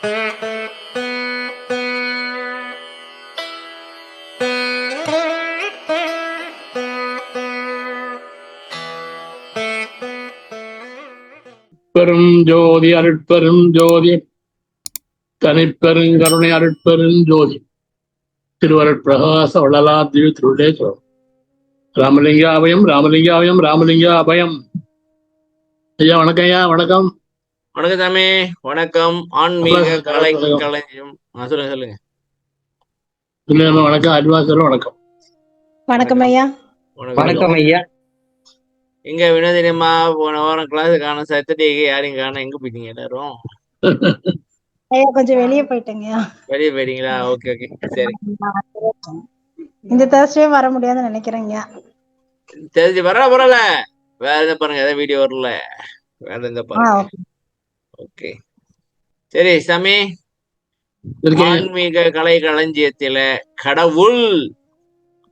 பெரும் ஜோதி அருட்பெரும் ஜோதி தனிப்பெருங்கருணை அருட்பெரும் ஜோதி திருவருட்பிரகாச வள்ளலார் திரு திருடேஸ்வரம் ராமலிங்காபயம் ராமலிங்காபயம் ராமலிங்காபயம். ஐயா வணக்கம். ஐயா வணக்கம். வணக்கம் சாமி. வணக்கம். ஆன்மீக கலை களஞ்சியம். சொல்லுங்க சொல்லுங்க. வணக்கம். அட்வான்ஸ் வணக்கம். வணக்கம் ஐயா. வணக்கம் ஐயா. எங்க வினோதினியம்மா போன வாரம் கிளாஸ் காண சட்டர்டேக்கு யாரையும் காண, எங்க போயிட்டீங்க எல்லாரும்? ஐயா கொஞ்சம் வெளியே போயிட்டேங்க. வெளியே போயிட்டீங்களா? ஓகே ஓகே சரி. இந்த தேர்ஸ்டே வர முடியாதுன்னு நினைக்கிறேங்க. தெரிஞ்சு பரவாயில்ல. வேற எதாவது பாருங்க, ஏதாவது வீடியோ வரல, வேற எந்த பாருங்க. ஓகே சரி சாமி. ஆன்மீக கலை களஞ்சியத்தில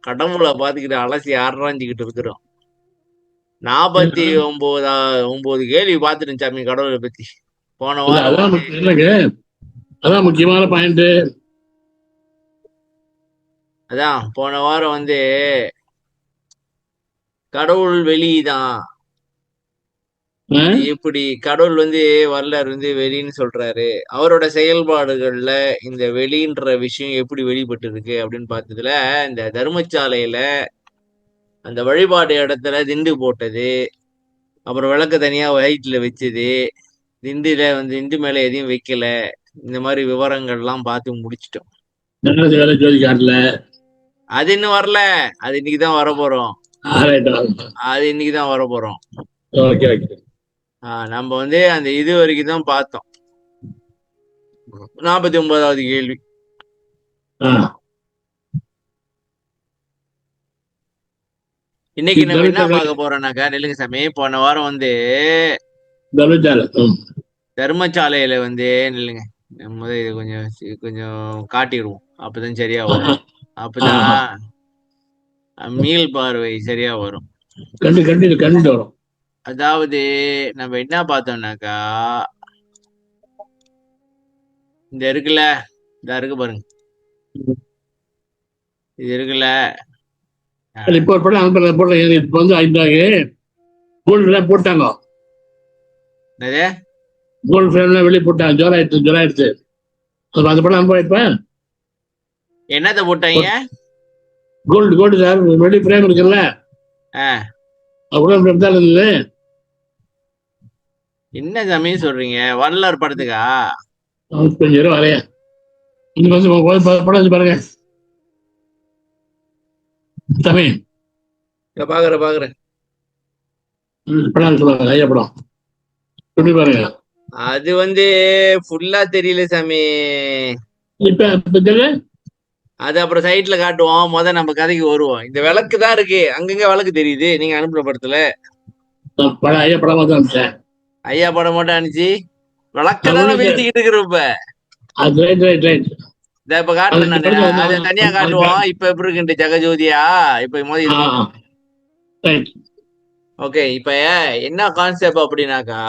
கடவுளை பாத்துக்கிட்டு அலசி ஆராய்ஞ்சுக்கிட்டு இருக்கிறோம். 49 கேள்வி பாத்துட்டு சாமி கடவுளை பத்தி. போன வாரம் அதான் முக்கியமான பாயிண்ட். அதான் போன வாரம் கடவுள் வெளிதான். இப்படி கடவுள் வரலாறு வெளின்னு சொல்றாரு. அவரோட செயல்பாடுகள்ல இந்த வெளின்ற விஷயம் எப்படி வெளிப்பட்டு இருக்கு அப்படின்னு பார்த்ததுல, இந்த தர்மசாலையில அந்த வழிபாடு இடத்துல திண்டு போட்டது, அப்புறம் விளக்க தனியா வயிற்றுல வச்சது, திண்டு மேல எதையும் வைக்கல, இந்த மாதிரி விவரங்கள்லாம் பார்த்து முடிச்சிட்டோம். அது இன்னும் வரல. அது இன்னைக்குதான் வர போறோம். நம்ம அந்த இது வரைக்கும் தான் பார்த்தோம். 49வது கேள்வி. இன்னைக்கு நம்ம என்ன பார்க்க போறோம்னாக்கா, நெல்லுங்க சாமி, போன வாரம் தர்மசாலையில நெல்லுங்க நம்ம இது கொஞ்சம் காட்டிடுவோம். அப்பதான் சரியா வரும். அப்பதான் மீள் பார்வை சரியா வரும். வரும். அதாவது நம்ம என்ன பார்த்தோம்னாக்கா, இந்த இருக்குல்ல, இந்த இருக்கு பாருங்க, இது இருக்குல்ல, போட்டாங்க. வெளியே போட்டாங்க. ஜோர் ஆயிடுச்சு. என்னத்த போட்டாங்க? Gold sir. வெளி பிரேம் இருக்குல்ல, என்ன சாமி சொல்றீங்க? வரலாறு படத்துக்கா? கொஞ்சம் வரைய படம் பாருங்க சாமி. பாக்குறேன். படம் சொல்லுவாங்க ஐயா, படம் சொல்லி பாருங்க. அது ஃபுல்லா தெரியல சாமி. இப்ப அது அப்புறம் சைட்ல காட்டுவோம். நம்ம கதைக்கு வருவோம். இந்த விளக்கு தான் இருக்கு, அங்கங்க விளக்கு தெரியுது. நீங்க அனுப்புற படத்துல ஐயா படம் மட்டும் ஐயா படம் மட்டும் அனுப்பிச்சு விளக்கதான பேசிக்கிட்டு இருக்கிறப்ப இப்ப காட்டுறேன் நானு. அதை தனியா காட்டுவோம். இப்ப எப்படி இருக்கு ஜெகஜோதியா? இப்ப ஓகே. இப்ப என்ன கான்செப்ட் அப்படின்னாக்கா,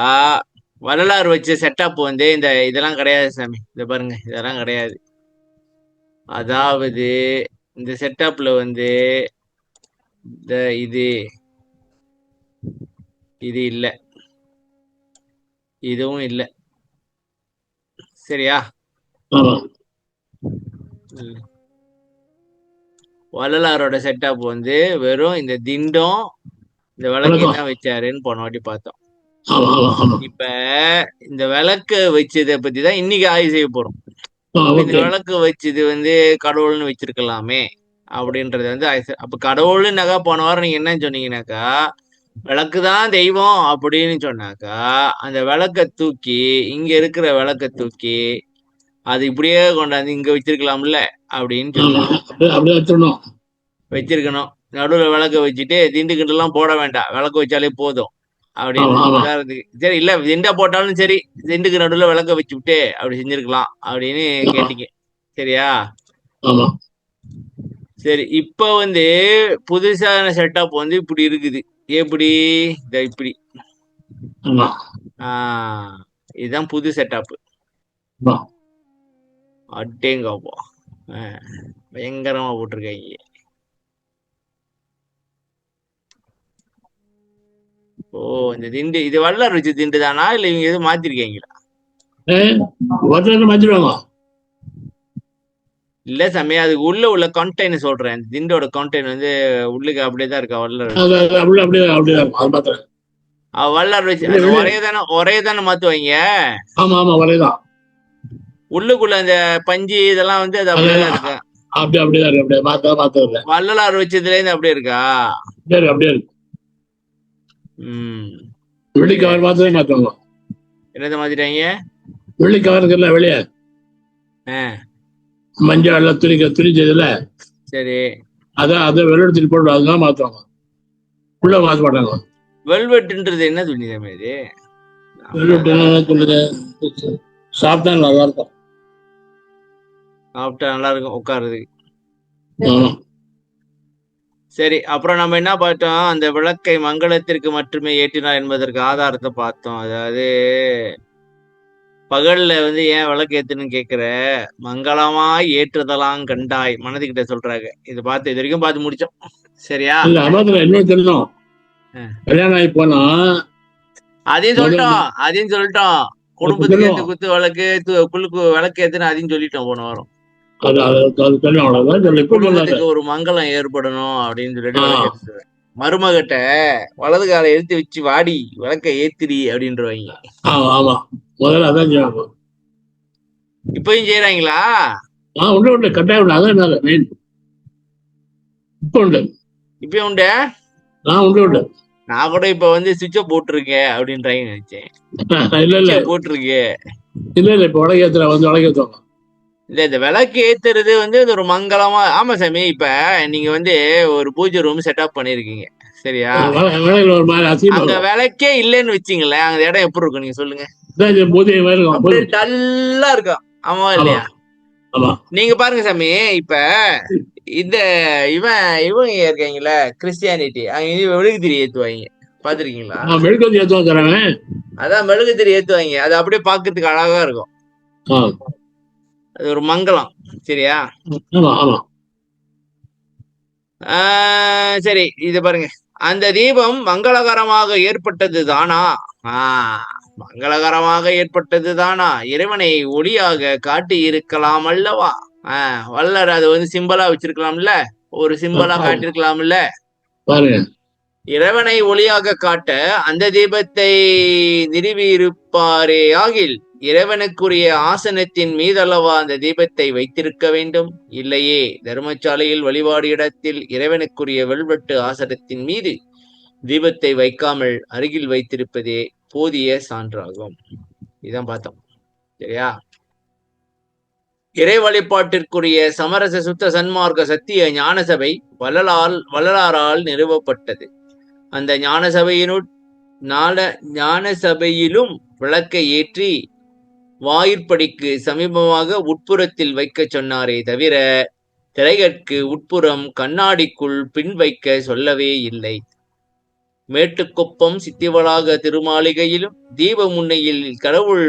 வரலாறு வச்ச செட்டப் இந்த இதெல்லாம் கிடையாது சாமி. இத பாருங்க, இதெல்லாம் கிடையாது. அதாவது இந்த செட்டப்ல இது இல்ல, இதுவும் இல்ல. சரியா? வள்ளலாரோட செட்டப் வெறும் இந்த திண்டம், இந்த விளக்கு தான் வச்சாருன்னு போன வாட்டி பார்த்தோம். இப்ப இந்த விளக்கு வச்சதை பத்தி தான் இன்னைக்கு ஆய்வு செய்ய போறோம். இந்த விளக்கு வச்சது கடவுள்னு வச்சிருக்கலாமே அப்படின்றது அப்ப கடவுள்னாக்கா, போன வாரம் நீங்க என்ன சொன்னீங்கன்னாக்கா, விளக்குதான் தெய்வம் அப்படின்னு சொன்னாக்கா, அந்த விளக்க தூக்கி, இங்க இருக்கிற விளக்க தூக்கி அது இப்படியே கொண்டாந்து இங்க வச்சிருக்கலாம்ல அப்படின்னு வச்சிருக்கணும். நடுவுல விளக்க வச்சுட்டு திண்டுக்கிட்டு எல்லாம் போட வேண்டாம், விளக்கு வச்சாலே போதும் அப்படின்னு. சரி, இல்ல திண்டா போட்டாலும் சரி, திண்டுக்கு நடுவுல விளக்க வச்சு விட்டு அப்படி செஞ்சிருக்கலாம் அப்படின்னு கேட்டீங்க. சரியா? சரி, இப்ப புதுசான செட்டப் இப்படி இருக்குது. எப்படி? இப்படி. இதுதான் புது செட்டப். அட்டேங்கப்பா. பயங்கரமா போட்டிருக்காங்க. ஓ, இந்த திண்டு இது வள்ளலார் வச்ச திண்டு தானா, இல்ல இவங்க எதுவும் மாத்திருக்கீங்களா? மாத்திடுவாங்க. இல்ல சாமி, அதுக்கு உள்ள கண்டெய்ன் சொல்றேன். இந்த திண்டோட கண்டெய்ன் வந்து உள்ளுக்கு அப்படியேதான் இருக்கா வள்ளலார் வச்சு? வள்ளலார் வச்சு அந்த ஒரே தானே மாத்துவாங்க. ஆமா ஆமா, ஒரேதான். உள்ளுக்குள்ள அந்த பஞ்சு இதெல்லாம் வந்து அது அப்படியேதான் இருக்கா? அப்படியே இருக்கு. மாத்தல. வள்ளலார் வச்சதுல இருந்து அப்படியே இருக்கா? அப்படியே இருக்கு. ம். வெள்ளி கவர் மாத்துவாங்க. என்னத மாத்திட்டாங்க? வெள்ளி கவர் இருக்குல்ல வெளியே, மஞ்சள் எல்லாம் துணிச்சதுல, சரி, அதை வெள்ளத்தில் போட்டு அதுதான் மாத்துவாங்க. உள்ள மாத்த மாட்டாங்க. வெல்வெட்ன்றது என்ன துணி சாமி இது? சொல்லுது, சாப்பிட்டா நல்லா இருக்கும். சாப்பிட்டா நல்லா இருக்கும் உட்காருறதுக்கு. சரி, அப்புறம் நம்ம என்ன பார்த்தோம்? அந்த விளக்கை மங்களத்திற்கு மட்டுமே ஏற்றினார் என்பதற்கு ஆதாரத்தை பார்த்தோம். அதாவது பகல்ல வந்து ஏன் விளக்கு ஏத்துன்னு கேக்குற, மங்களமாய் ஏற்றுதலாம் கண்டாய் மனதுகிட்ட சொல்றாங்க. இது பார்த்து இது வரைக்கும் பார்த்து முடிச்சோம். சரியா? இன்னும் சொல்லணும். கல்யாணம் ஆகி போனா அதையும் சொல்லிட்டோம். குடும்பத்துக்கு ஏத்து குத்து விளக்கு குழுக்கு விளக்கு ஏத்துன்னு அதையும் சொல்லிட்டோம் போன வாரம். குடும்பத்துக்கு ஒரு மங்களம் ஏற்படணும் அப்படின்னு சொல்லிட்டு மருமகிட்ட வலது காலை எடுத்து வச்சு வாடி விளக்க ஏத்திரி அப்படின்றவாங்க. இப்பயும் செய்யறாங்களா? உண்டு கட்டாயம். அதான் இப்பயும் உண்டு. உண்டு. நான் கூட இப்ப வந்து சுவிட்ச போட்டிருக்கேன் அப்படின்றாங்க நினைச்சேன். போட்டிருக்கேன். இல்ல இப்ப விளக்கு ஏத்துற வந்து விளக்கு ஏத்துவாங்க. இல்ல, இந்த விளக்கு ஏத்துறது வந்து ஒரு மங்களமா. ஆமா சாமி, இப்ப நீங்க வந்து ஒரு பூஜை ரூம் செட்டப் பண்ணிருக்கீங்க, சரியா? அங்க விளக்கே இல்லைன்னு வச்சீங்களேன், அந்த இடம் எப்படி இருக்கும் நீங்க சொல்லுங்க? டல்லா இருக்கும். ஆமா இல்லையா? நீங்க பாருங்க சாமி, இப்ப இந்த இவங்க இருக்காங்கல்ல கிறிஸ்டியானிட்டி, அங்க மெழுகுதிரி ஏத்துவாங்க, பாத்துருக்கீங்களா? மெழுகுதிரி ஏத்துவாங்க. அதான் மெழுகுதிரி ஏத்துவாங்க. அது அப்படியே பாக்குறதுக்கு அழகா இருக்கும். அது ஒரு மங்களம், சரியா? சரி, இது பாருங்க. அந்த தீபம் மங்களகரமாக ஏற்பட்டது தானா? மங்களகரமாக ஏற்பட்டது தானா? இறைவனை ஒளியாக காட்டி இருக்கலாம் அல்லவா? வள்ளலார் அது வந்து சிம்பலா வச்சிருக்கலாம்ல, ஒரு சிம்பலா காட்டிருக்கலாம்ல. இறைவனை ஒளியாக காட்ட அந்த தீபத்தை நிறுவி இருப்பாரே ஆகில் இறைவனுக்குரிய ஆசனத்தின் மீதல்லவா அந்த தீபத்தை வைத்திருக்க வேண்டும்? இல்லையே, தர்மசாலையில் வழிபாடு இடத்தில் இறைவனுக்குரிய வெல்வெட்டு ஆசனத்தின் மீது தீபத்தை வைக்காமல் அருகில் வைத்திருப்பதே போதிய சான்றாகும். இதான் பார்த்தோம், சரியா? இறை வழிபாட்டிற்குரிய சமரச சுத்த சன்மார்க்க சத்திய ஞான சபை வள்ளலாரால் நிறுவப்பட்டது. அந்த ஞான சபையிலும் விளக்கை ஏற்றி வாயிற்படிக்கு சமீபமாக உட்புறத்தில் வைக்க சொன்னாரே தவிர திரைகற்கு உட்புறம் கண்ணாடிக்குள் பின் வைக்க சொல்லவே இல்லை. மேட்டுக்குப்பம் சித்திவளாக திருமாளிகையிலும் தீப முன்னையில் கடவுள்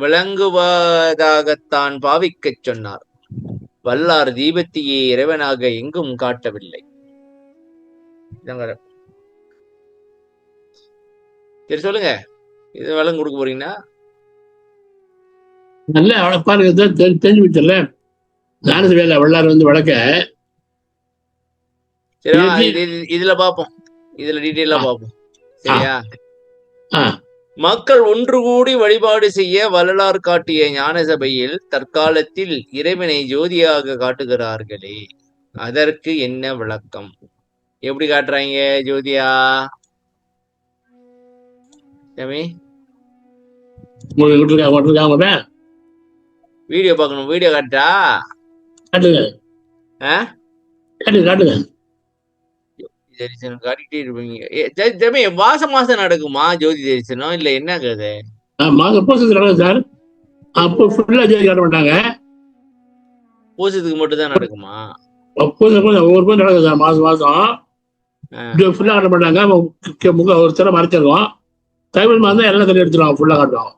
விளங்குவதாகத்தான் பாவிக்கச் சொன்னார். வல்லார் தீபத்தையே இறைவனாக எங்கும் காட்டவில்லை. சரி, சொல்லுங்க, இது விளங்க கொடுக்க போறீங்கன்னா நல்ல பாருங்க, தெரிஞ்சு வச்சல ஞானசபையில வள்ளலார் வந்து வழக்க. சரி, இதுல பாப்போம், இதுல டீட்டெயிலா பாப்போம், சரியா? மக்கள் ஒன்று கூடி வழிபாடு செய்ய வள்ளலார் காட்டிய ஞான சபையில் தற்காலத்தில் இறைவனை ஜோதியாக காட்டுகிறார்களே, அதற்கு என்ன விளக்கம்? எப்படி காட்டுறாங்க ஜோதியா? வீடியோ பார்க்கணும், வீடியோ காட்டா காட்டிட்டே இருப்பீங்க. மாசம் நடக்குமா ஜோதி தரிசனம், இல்ல என்ன கதை? பூசத்துக்கு மட்டும் தான் நடக்குமா? ஒவ்வொரு நடக்குது சார், மாசம் ஃபுல்லா காட்ட மாட்டாங்க. ஒரு தடவை மறைச்சிருவோம். தமிழ் மாதம் எல்லா தடையும் எடுத்துருவாங்க, ஃபுல்லா காட்டுவாங்க.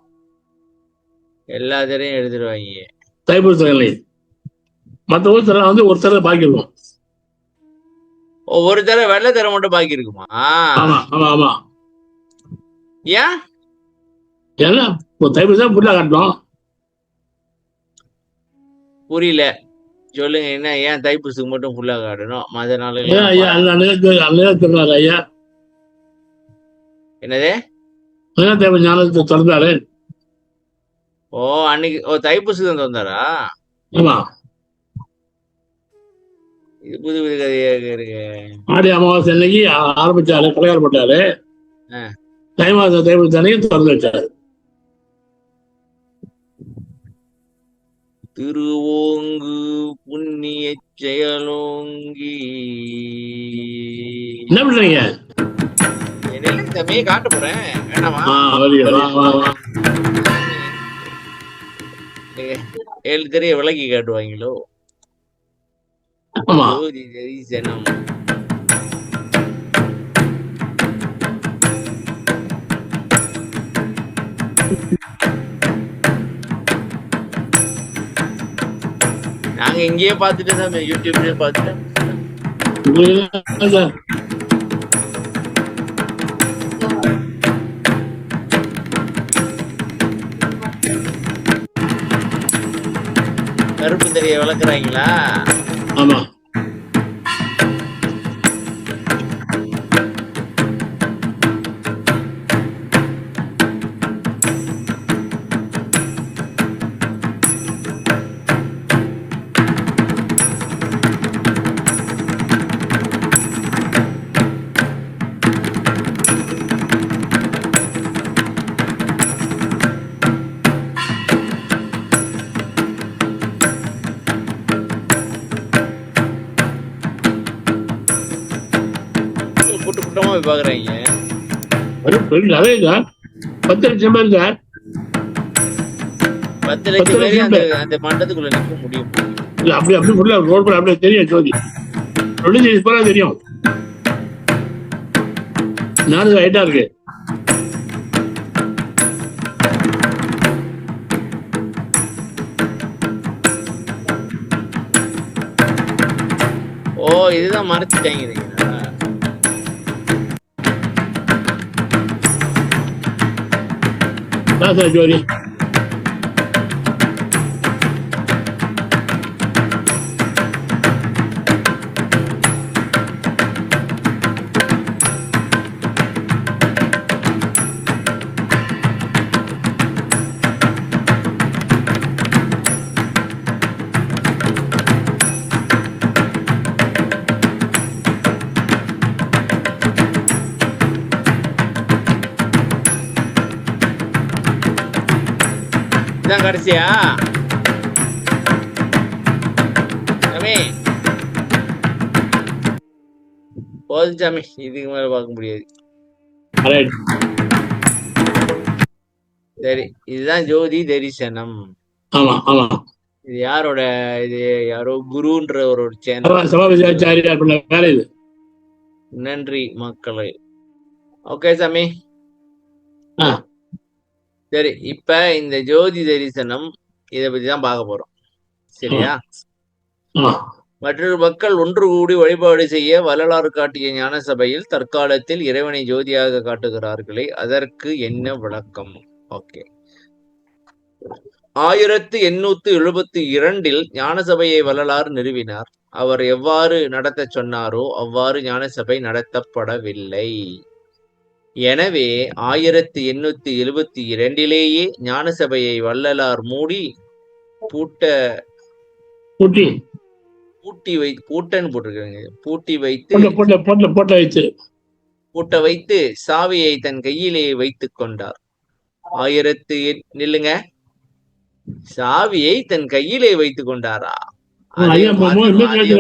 எல்லா தடையும் எடுத்துருவாங்க. தைப்பூசங்களை. மற்ற ஊர்ல வந்து ஒரு தடவை பாக்கி இருக்கும். ஒரு தடவை வெள்ளை தடவை மட்டும் பாக்கி இருக்குமா? ஆமா ஆமா ஆமா. ஏன்? ஏன்னா தைப்பூசம் புல்லா காட்டணும். புரியல, சொல்லுங்க. என்ன ஏன் தைப்பூசத்துக்கு மட்டும் ஃபுல்லா காட்டணும்? மற்ற நாள் ஐயா சொன்னாரு ஐயா. என்னது? தைப்பூசம் ஞானத்தை திறந்தாரு. ஓ, அன்னைக்கு தைப்பூசத்துக்கு திறந்தாரா? ஆமா. இது புது புது கதையா இருக்கு. ஆடி அமாவாசை அன்னைக்கு ஆரம்பிச்சாரு, கலையார் போட்டாரு. தை மாசம் தைப்பூசம் அன்னைக்கு திறந்து வச்சாரு. திருவோங்கு புண்ணிய செயலோங்கி. என்ன பண்றீங்க? என்ன தம்பியை காட்ட போறேன், வேணாமா? 7 தெரிய விளக்கி காட்டுவாங்களோ? ஜோதி தரிசனம். நாங்க இங்கேயே பாத்துட்டு தான், யூடியூப்லயே பாத்துட்டோம். கருப்பு தெரிய விளக்குறாங்களா? ஆமா. கூட்டமா போய் பாக்குறாங்க. 10 லட்சம் பேர் சார். 10 லட்சம் பேர் அந்த மண்டத்துக்குள்ள நிற்க முடியும். இல்ல அப்படி ரோட் அப்படியே தெரியும். ஜோதி தெரியும். நாடு ஹைட்டா இருக்கு. ஓ, இதுதான் மறைச்சிட்டாங்க. ஜோதி கடைசியா போதும் சாமி, இதுக்கு மேல பார்க்க முடியாது. சரி, இதுதான் ஜோதி தரிசனம். ஆமா ஆமா. இது யாரோட? இது யாரோ குருன்ற ஒரு சேனல். நன்றி மக்களே. ஓகே சாமி. சரி, இப்ப இந்த ஜோதி தரிசனம் இதை பத்தி தான் பார்க்க போறோம். சரியா? மற்றொரு மக்கள் ஒன்று கூடி வழிபாடு செய்ய வள்ளலார் காட்டிய ஞான சபையில் தற்காலத்தில் இறைவனை ஜோதியாக காட்டுகிறார்களே, அதற்கு என்ன விளக்கம்? ஓகே. 1872 ஞான சபையை வள்ளலார் நிறுவினார். அவர் எவ்வாறு நடத்த சொன்னாரோ அவ்வாறு ஞான சபை நடத்தப்படவில்லை. எனவே 1872 ஞான சபையை வள்ளலார் பூட்ட வைத்து சாவியை தன் கையிலே வைத்துக் கொண்டார். சாவியை தன் கையிலே வைத்துக் கொண்டாரா?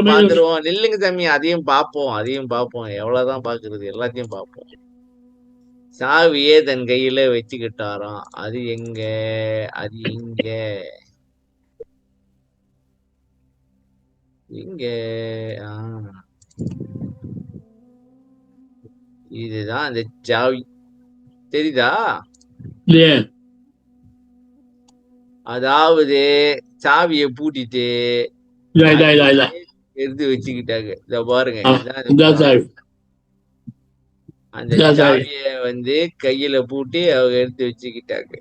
பாத்துருவோம். நில்லுங்க சாமி, அதையும் பார்ப்போம். எவ்வளவுதான் பாக்குறது, எல்லாத்தையும் பார்ப்போம். சாவியே தன் கையில வச்சுக்கிட்டாராம். அது எங்க? இதுதான் அந்த சாவி. தெரியுதா? அதாவது சாவியை பூட்டிட்டு இதா எடுத்து வச்சுக்கிட்டாங்க. இத பாருங்க, அந்த சாவிய வந்து கையில பூட்டி அவங்க எடுத்து வச்சுக்கிட்டாங்க.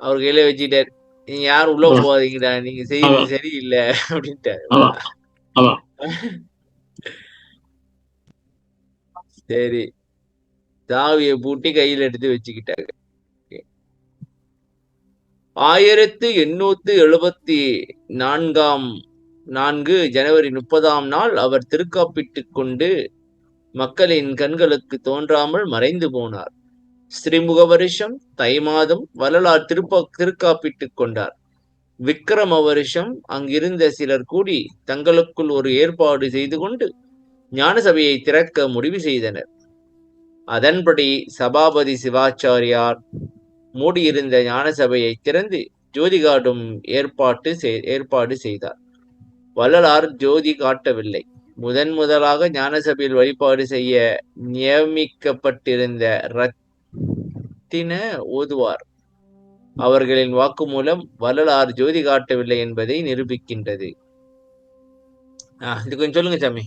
அவர் கையில வச்சுக்கிட்டாரு, நீங்க யாரும் உள்ள போகாதீங்கடா, நீங்க செய்யறது சரியில்லை அப்படின்ட்டாரு. சரி, சாவியை பூட்டி கையில எடுத்து வச்சுக்கிட்டாங்க. 1874 ஜனவரி 30ஆம் நாள் அவர் திருக்காப்பிட்டுக் கொண்டு மக்களின் கண்களுக்கு தோன்றாமல் மறைந்து போனார். ஸ்ரீமுக வருஷம் தை மாதம் வள்ளலார் திருக்காப்பிட்டுக் கொண்டார். விக்கிரம வருஷம் அங்கிருந்த சிலர் கூடி தங்களுக்குள் ஒரு ஏற்பாடு செய்து கொண்டு ஞான சபையை திறக்க முடிவு செய்தனர். அதன்படி சபாபதி சிவாச்சாரியார் மூடியிருந்த ஞான சபையை திறந்து ஜோதி காட்டும் ஏற்பாடு செய்தார். வள்ளலார் ஜோதி காட்டவில்லை. முதலாக ஞான சபையில் வழிபாடு செய்ய நியமிக்கப்பட்டிருந்த ரத்தின ஓதுவார் அவர்களின் வாக்குமூலம் வள்ளலார் ஜோதி காட்டவில்லை என்பதை நிரூபிக்கின்றது. இது கொஞ்சம் சொல்லுங்க சாமி.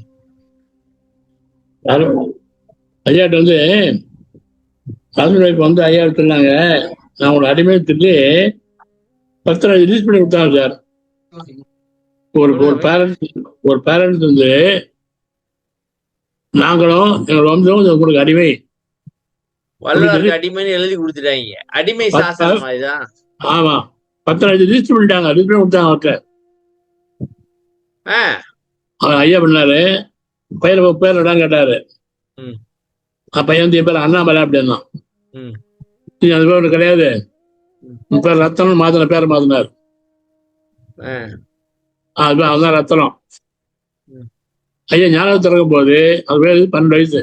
ஐயாட்ட வந்து ஐயா சொன்னாங்க, நான் உங்களோட அடிமையத்துக்கு பத்திரம் ரிலீஸ் பண்ணி விட்டாங்க சார். ஒரு பேரண்ட்ஸ் வந்து, நாங்களும் எங்களோட வம்சம் உங்களுக்கு அடிமை, அடிமைன்னு எழுதி கொடுத்துட்டாங்க. அடிமை சாசனம் மாதிரிதான். ஆமா, பத்திரம் ரிலீஸ் பண்ணிட்டாங்க, ரிலீஸ் பண்ணி விட்டாங்க அவர்கிட்ட. ஐயா பண்ணாரு, பேர் இடம் கேட்டாரு. பையன் வந்து என் பேர் அண்ணாமலை அப்படின்னா, அந்த பேர் கிடையாது, உன் பேர் ரத்தனம் மாத்தின பேரை மாத்தினார். அதுதான் ரத்தனம். ஐயா ஞானம் திறக்கும் போது அது பேரு 12 வயசு.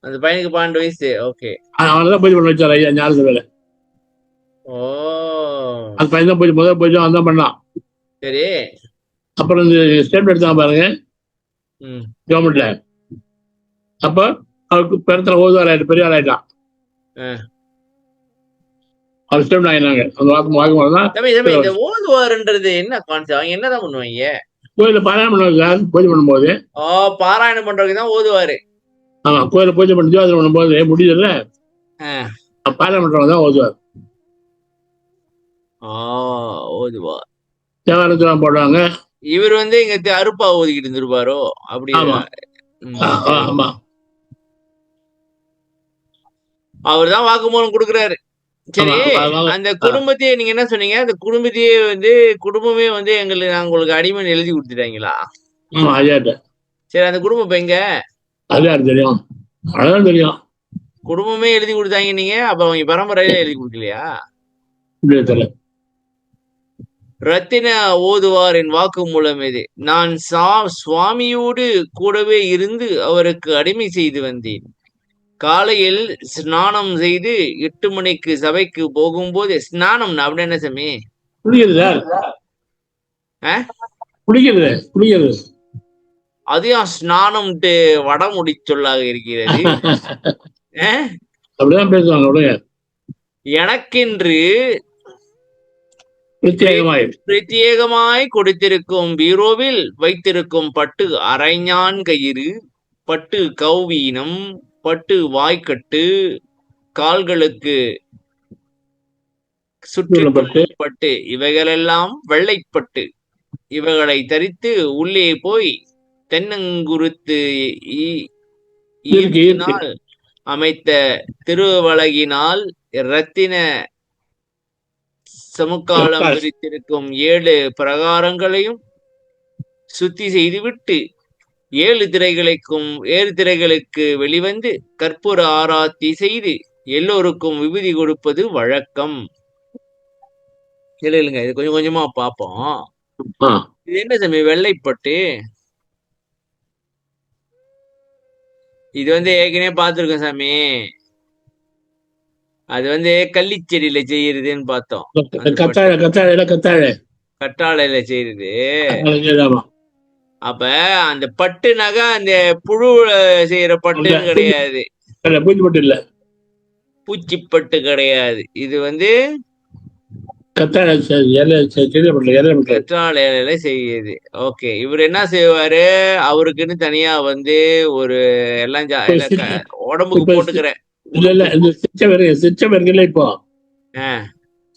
அந்த பையனுக்கு 12 வயசு. ஓகே, அவனதான் பூஜை பண்ண வச்சார் ஐயா ஞான சபையில. அந்த பையன் தான் முதல் பூஜை அவன் தான் பண்ணான். சரி, அப்புறம் இந்த ஸ்டேட் எடுத்தாங்க பாருங்க கவர்மெண்ட்ல. அப்ப அவருக்கு பெருத்துல ஓதுவார் ஆயிட்டு, பெரிய ஆள் ஆயிட்டான். அவர் ஸ்டேட் ஆகினாங்க. அந்த வாக்குமூலம் தான். ஓதுவார்ன்றது என்ன கான்செப்ட்? அவங்க என்னதான் பண்ணுவாங்க? கோயில பாராயணம் பண்ணுவாங்க சார். பூஜை பண்ணும்போது பாராயணம் பண்றதுக்கு தான் ஓதுவாரு. ஆமா, கோயில பூஜை பண்ணி ஜோதிடம் பண்ணும்போது முடியுதுல்ல, பாராயணம் பண்றவங்க தான் ஓதுவார். ஓதுவார் தேவாரத்தெல்லாம் போடுவாங்க. இவர் வந்து இங்க அருப்பா ஓதிக்கிட்டு இருந்திருப்பாரோ? அப்படி. ஆமா, அவர் தான் வாக்குமூலம் கொடுக்குறாரு. சரி, அந்த குடும்பத்தையே நீங்க என்ன சொன்னீங்க? அந்த குடும்பத்தையே வந்து குடும்பமே வந்து நாங்க உங்களுக்கு அடிமைன்னு எழுதி கொடுத்துட்டாங்களா? சரி, அந்த குடும்பம் இப்ப எங்க? தெரியும், தெரியும். குடும்பமே எழுதி கொடுத்தாங்க நீங்க, அப்ப அவங்க பரம்பரையில எழுதி கொடுக்கலையா? ரத்தின ஓதுவாரின் வாக்குமூலம் இது. நான் சுவாமியோடு கூடவே இருந்து அவருக்கு அடிமை செய்து வந்தேன். காலையில் ஸ்நானம் செய்து 8 மணிக்கு சபைக்கு போகும்போது, ஸ்நானம் அப்படி என்ன சாமி? அதையும் ஸ்நானம்ட்டு வடமுடி சொல்லாக இருக்கிறது. எனக்கென்று பிரத்யேகமாய் கொடுத்திருக்கும் பீரோவில் வைத்திருக்கும் பட்டு அரைஞான் கயிறு, பட்டு கௌவீனம், பட்டு வாய்க்கட்டு, கால்களுக்கு சுற்றுப்பட்டு இவைகளெல்லாம் வெள்ளைப்பட்டு, இவைகளை தரித்து உள்ளே போய் தென்னங்குருத்து அமைத்த திருவழகினால் இரத்தின சமுக்காலம் பிரித்திருக்கும் 7 பிரகாரங்களையும் சுத்தி செய்துவிட்டு 7 திரைகளுக்கு வெளிவந்து கற்பூர ஆராத்தி செய்து எல்லோருக்கும் விபூதி கொடுப்பது வழக்கம். இல்லைங்க, இது கொஞ்சம் கொஞ்சமா பார்ப்போம். இது என்ன சாமி வெள்ளைப்பட்டு? இது வந்து ஏற்கனவே பார்த்திருக்கோம் சாமி. அது வந்து கள்ளிச்செடியில செய்யறதுன்னு பார்த்தோம். கற்றாழையில செய்யறது. அப்ப அந்த பட்டு நகை அந்த புழு செய்யற பட்டுன்னு கிடையாது. பூச்சிப்பட்டு கிடையாது. இது வந்து கத்தாழை கற்றாழை இலையில செய்யுது. ஓகே. இவர் என்ன செய்வாரு, அவருக்குன்னு தனியா வந்து ஒரு எல்லாம் உடம்புக்கு போட்டுக்கிற இல்ல இல்ல இந்த சிச்சம் இருக்குல்ல, இப்போ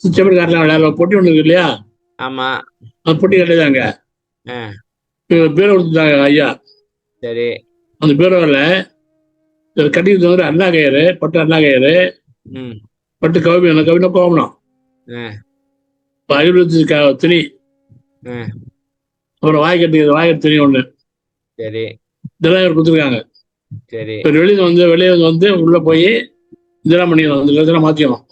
சிச்சம் காட்டலாம் பொட்டி ஒண்ணு இருக்கு இல்லையா, ஆமா அந்த பொட்டி கட்டுதாங்க பீரோ கொடுத்துட்டாங்க ஐயா. சரி, அந்த பீரோவில் கட்டிட்டு வந்து அண்ணா கயிறு, பட்டு அண்ணா கயிறு, பட்டு கவினா கோவணம், ஆயுர்வேத துணி, அப்புறம் வாய்க்கட்டு துணி ஒண்ணு, சரி, இதெல்லாம் இவர் கொடுத்துருக்காங்க. சரி, வெளியே வந்து உள்ள போய் இதெல்லாம் பண்ணிக்கணும், இதெல்லாம் மாத்திக்கணும்,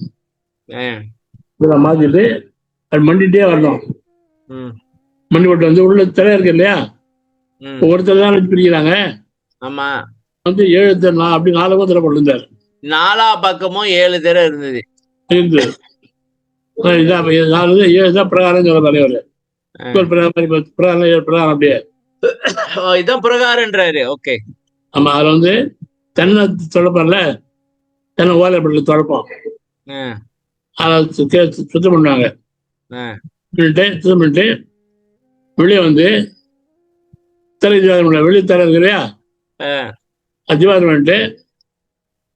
இதெல்லாம் மாத்திட்டு அது மண்டிட்டே வரணும். மண்டி போட்டு வந்து உள்ள திரை இருக்கு இல்லையா, ஒருத்தர் தான் வச்சு பிரிக்கிறாங்க. ஆமா, வந்து 7 திரை அப்படி 4 திரை போட்டிருந்தாரு. 4 பக்கமும் 7 திரை இருந்தது. இதான் பிரகாரம் சொல்ல தலைவர். பிரகாரம் 7 பிரகாரம் அப்படியே இதான் பிரகாரன்றாரு. ஓகே. ஆமா, அதுல வந்து தென்னை தொடப்பம்ல, தென்னை ஓலைப்படல தொடப்பம், அதை சுத்தம் பண்ணுவாங்க. சுத்தம் பண்ணிட்டு வெளியே வந்து தலை தீபாரம், வெளியே தலை இருக்கு இல்லையா, தீபாரம் பண்ணிட்டு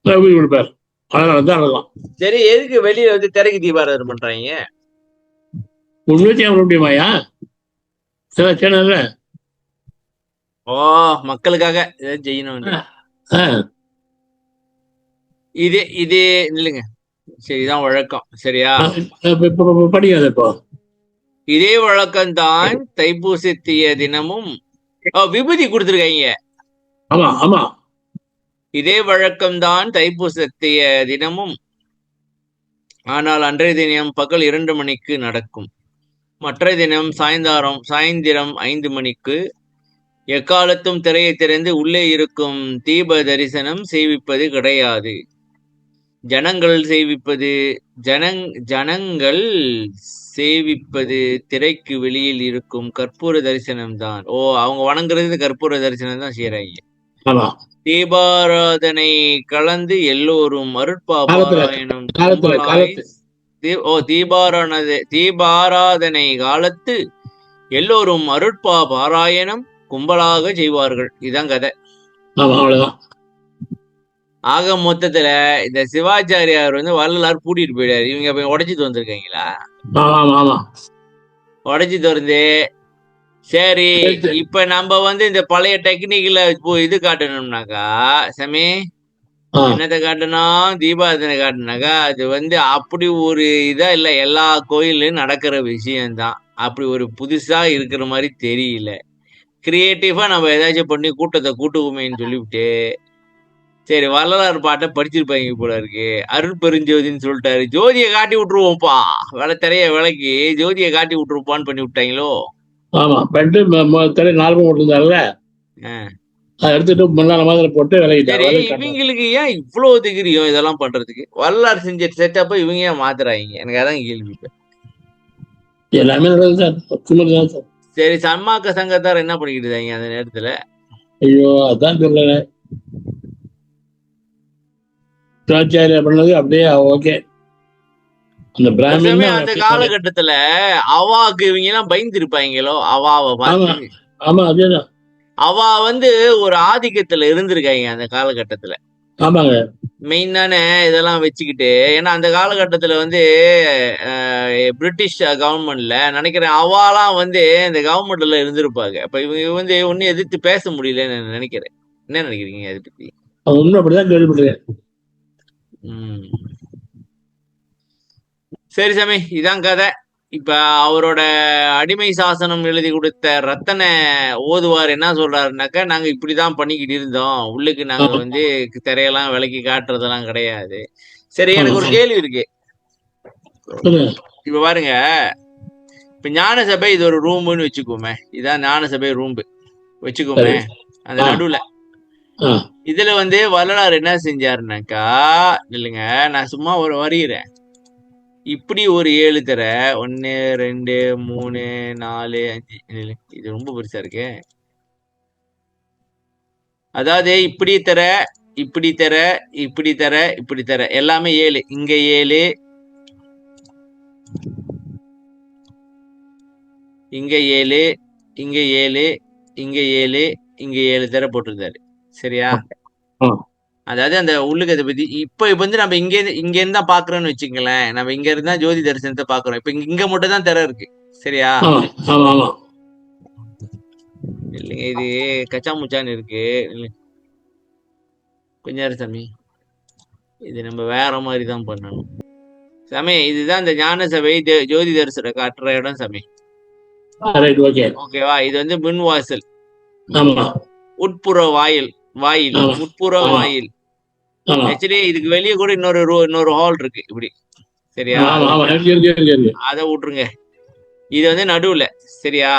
ஊதி கொடுப்பார். அதனால தான் அழகாம். சரி, எதுக்கு வெளியில வந்து திரைக்கு தீபாராதனை பண்றாங்க? உண்மையே பண்ண முடியுமாயா? சரி, சேனல்ல மக்களுக்காக செய்யணும். இது இல்லைங்க, சரிதான் வழக்கம். சரியா, படிக்காத இப்போ. இதே வழக்கம்தான் தைப்பூசத்திய தினமும் விபூதி கொடுத்துருக்காங்க. ஆமா ஆமா, இதே வழக்கம்தான் தைப்பூசத்திய தினமும். ஆனால் அன்றைய தினம் பகல் 2 மணிக்கு நடக்கும். மற்ற தினம் சாயந்திரம் 5 மணிக்கு. எக்காலத்தும் திரையை திறந்து உள்ளே இருக்கும் தீப தரிசனம் செய்விப்பது கிடையாது. ஜனங்கள் சேவிப்பது திரைக்கு வெளியில் இருக்கும் கற்பூர தரிசனம் தான். அவங்க வணங்குறது கற்பூர தரிசனம் தான் செய்யறாங்க. தீபாராதனை கலந்து எல்லோரும் அருட்பாராயணம் தீபாராதனை காலத்து எல்லோரும் அருட்பா பாராயணம் கும்பலாக செய்வார்கள். இதான் கதை. ஆக மொத்தத்துல இந்த சிவாச்சாரியார் வந்து வள்ளலார் பூட்டிட்டு போயிடாரு. இவங்க உடைச்சிட்டு வந்திருக்காங்களா? உடைச்சிட்டு வந்து சரி, இப்ப நம்ம வந்து இந்த பழைய டெக்னிக்ல இது காட்டணும்னாக்கா, சாமி என்னத்தை காட்டணும், தீபாராதனை காட்டினாக்கா அது வந்து அப்படி ஒரு இதா இல்ல, எல்லா கோயிலும் நடக்கிற விஷயம்தான். அப்படி ஒரு புதுசா இருக்கிற மாதிரி தெரியல. கிரியேட்டிவா நம்ம ஏதாச்சும் பண்ணி கூட்டத்தை கூட்டுவோமேன்னு சொல்லிவிட்டு, சரி வள்ளலார் பாட்டை படிச்சிருப்பாங்க போல இருக்கு. அருட்பெருஞ்சோதின்னு சொல்லிட்டாரு, ஜோதியை காட்டி விட்டுருவோம்ப்பா, திரைய விளக்கி ஜோதியை காட்டி விட்டுருப்பான்னு பண்ணி விட்டாங்களோ. ஆமா, பெட்டு திரை 4 போட்டிருந்தாருல, அதை எடுத்துட்டு முன்னால மாதிரி போட்டு விளக்கிட்டாரு. இவங்களுக்கு ஏன் இவ்வளவு திகிரியும் இதெல்லாம் பண்றதுக்கு? வள்ளலார் செஞ்ச செட்டப்ப இவங்க ஏன் மாத்துறாங்க? எனக்கு அதான் கேள்வி. எல்லாமே நடக்குது சார். சரி, சன்மார்க்க சங்கத்தார் என்ன பண்ணிக்கிட்டு இருக்காங்க அந்த நேரத்துல? ஐயோ, அதான் தெரியல. பண்ணது அப்படியே ஓகே. அந்த அந்த காலகட்டத்துல அவாக்கு இவங்க எல்லாம் பயந்து இருப்பாங்களோ, அவாவை பார்த்து. ஆமா, அதேதான். அவ வந்து ஒரு ஆதிக்கத்துல இருந்திருக்காங்க அந்த காலகட்டத்துல. ஆமாங்க, மெயினான இதெல்லாம் வச்சுக்கிட்டு. ஏன்னா அந்த காலகட்டத்துல வந்து பிரிட்டிஷ் கவர்மெண்ட்ல நினைக்கிறேன் அவாலாம் வந்து இந்த கவர்மெண்ட்ல இருந்திருப்பாங்க. அப்ப இவங்க வந்து ஒன்னும் எதிர்த்து பேச முடியலன்னு நினைக்கிறேன். என்ன நினைக்கிறீங்க அதை பத்தி? ஒன்னும் அப்படிதான் கேள்விப்பட்டேன். சரி சாமி, இதான் கதை. இப்ப அவரோட அடிமை சாசனம் எழுதி கொடுத்த ரத்தனை ஓதுவார் என்ன சொல்றாருனாக்கா, நாங்க இப்படிதான் பண்ணிக்கிட்டு இருந்தோம், உள்ளுக்கு நாங்க வந்து திரையெல்லாம் விலைக்கு காட்டுறதெல்லாம் கிடையாது. சரி, எனக்கு ஒரு கேள்வி இருக்கு. இப்ப பாருங்க, இப்ப ஞான சபை இது ஒரு ரூம்னு வச்சுக்கோமே, இதான் ஞான சபை ரூம் வச்சுக்கோமே. அந்த நடுவுல இதுல வந்து வள்ளலார் என்ன செஞ்சாருனாக்கா, இல்லைங்க நான் சும்மா ஒரு வரிகிறேன், இப்படி ஒரு 7 திரை, 1 2 3 4 5, இது ரொம்ப பெருசா இருக்கு. அதாவது இப்படி திரை, இப்படி தர, இப்படி தர, இப்படி தர, எல்லாமே 7. இங்க 7, இங்க 7, இங்க 7, இங்க 7, இங்க 7 தர போட்டிருந்தாரு. சரியா? அதாவது அந்த உள்ளுக்கு அதை பத்தி இப்ப வந்து நம்ம இங்க இருந்து தான் பாக்குறோம்னு வச்சுங்களேன். நம்ம இங்க இருந்தா ஜோதி தரிசனத்தை பாக்குறோம். இப்ப இங்க மட்டும் தான் திரை இருக்கு. சரியா? இல்லைங்க, இது கச்சா முச்சான்னு இருக்கு. கொஞ்ச நேரம் சாமி, இது நம்ம வேற மாதிரி தான் பண்ணணும் சாமி. இதுதான் இந்த ஞான சபை ஜோதி தரிசனம் காட்டுற இடம் சாமி. ஓகேவா? இது வந்து முன் வாசல், உட்புற வாயில், உட்புற வாயில். ஆக்சுவலி இதுக்கு வெளியே கூட இன்னொரு ஹால் இருக்கு இப்படி. சரியா? அதை விட்டுருங்க. இது வந்து நடுவுல. சரியா?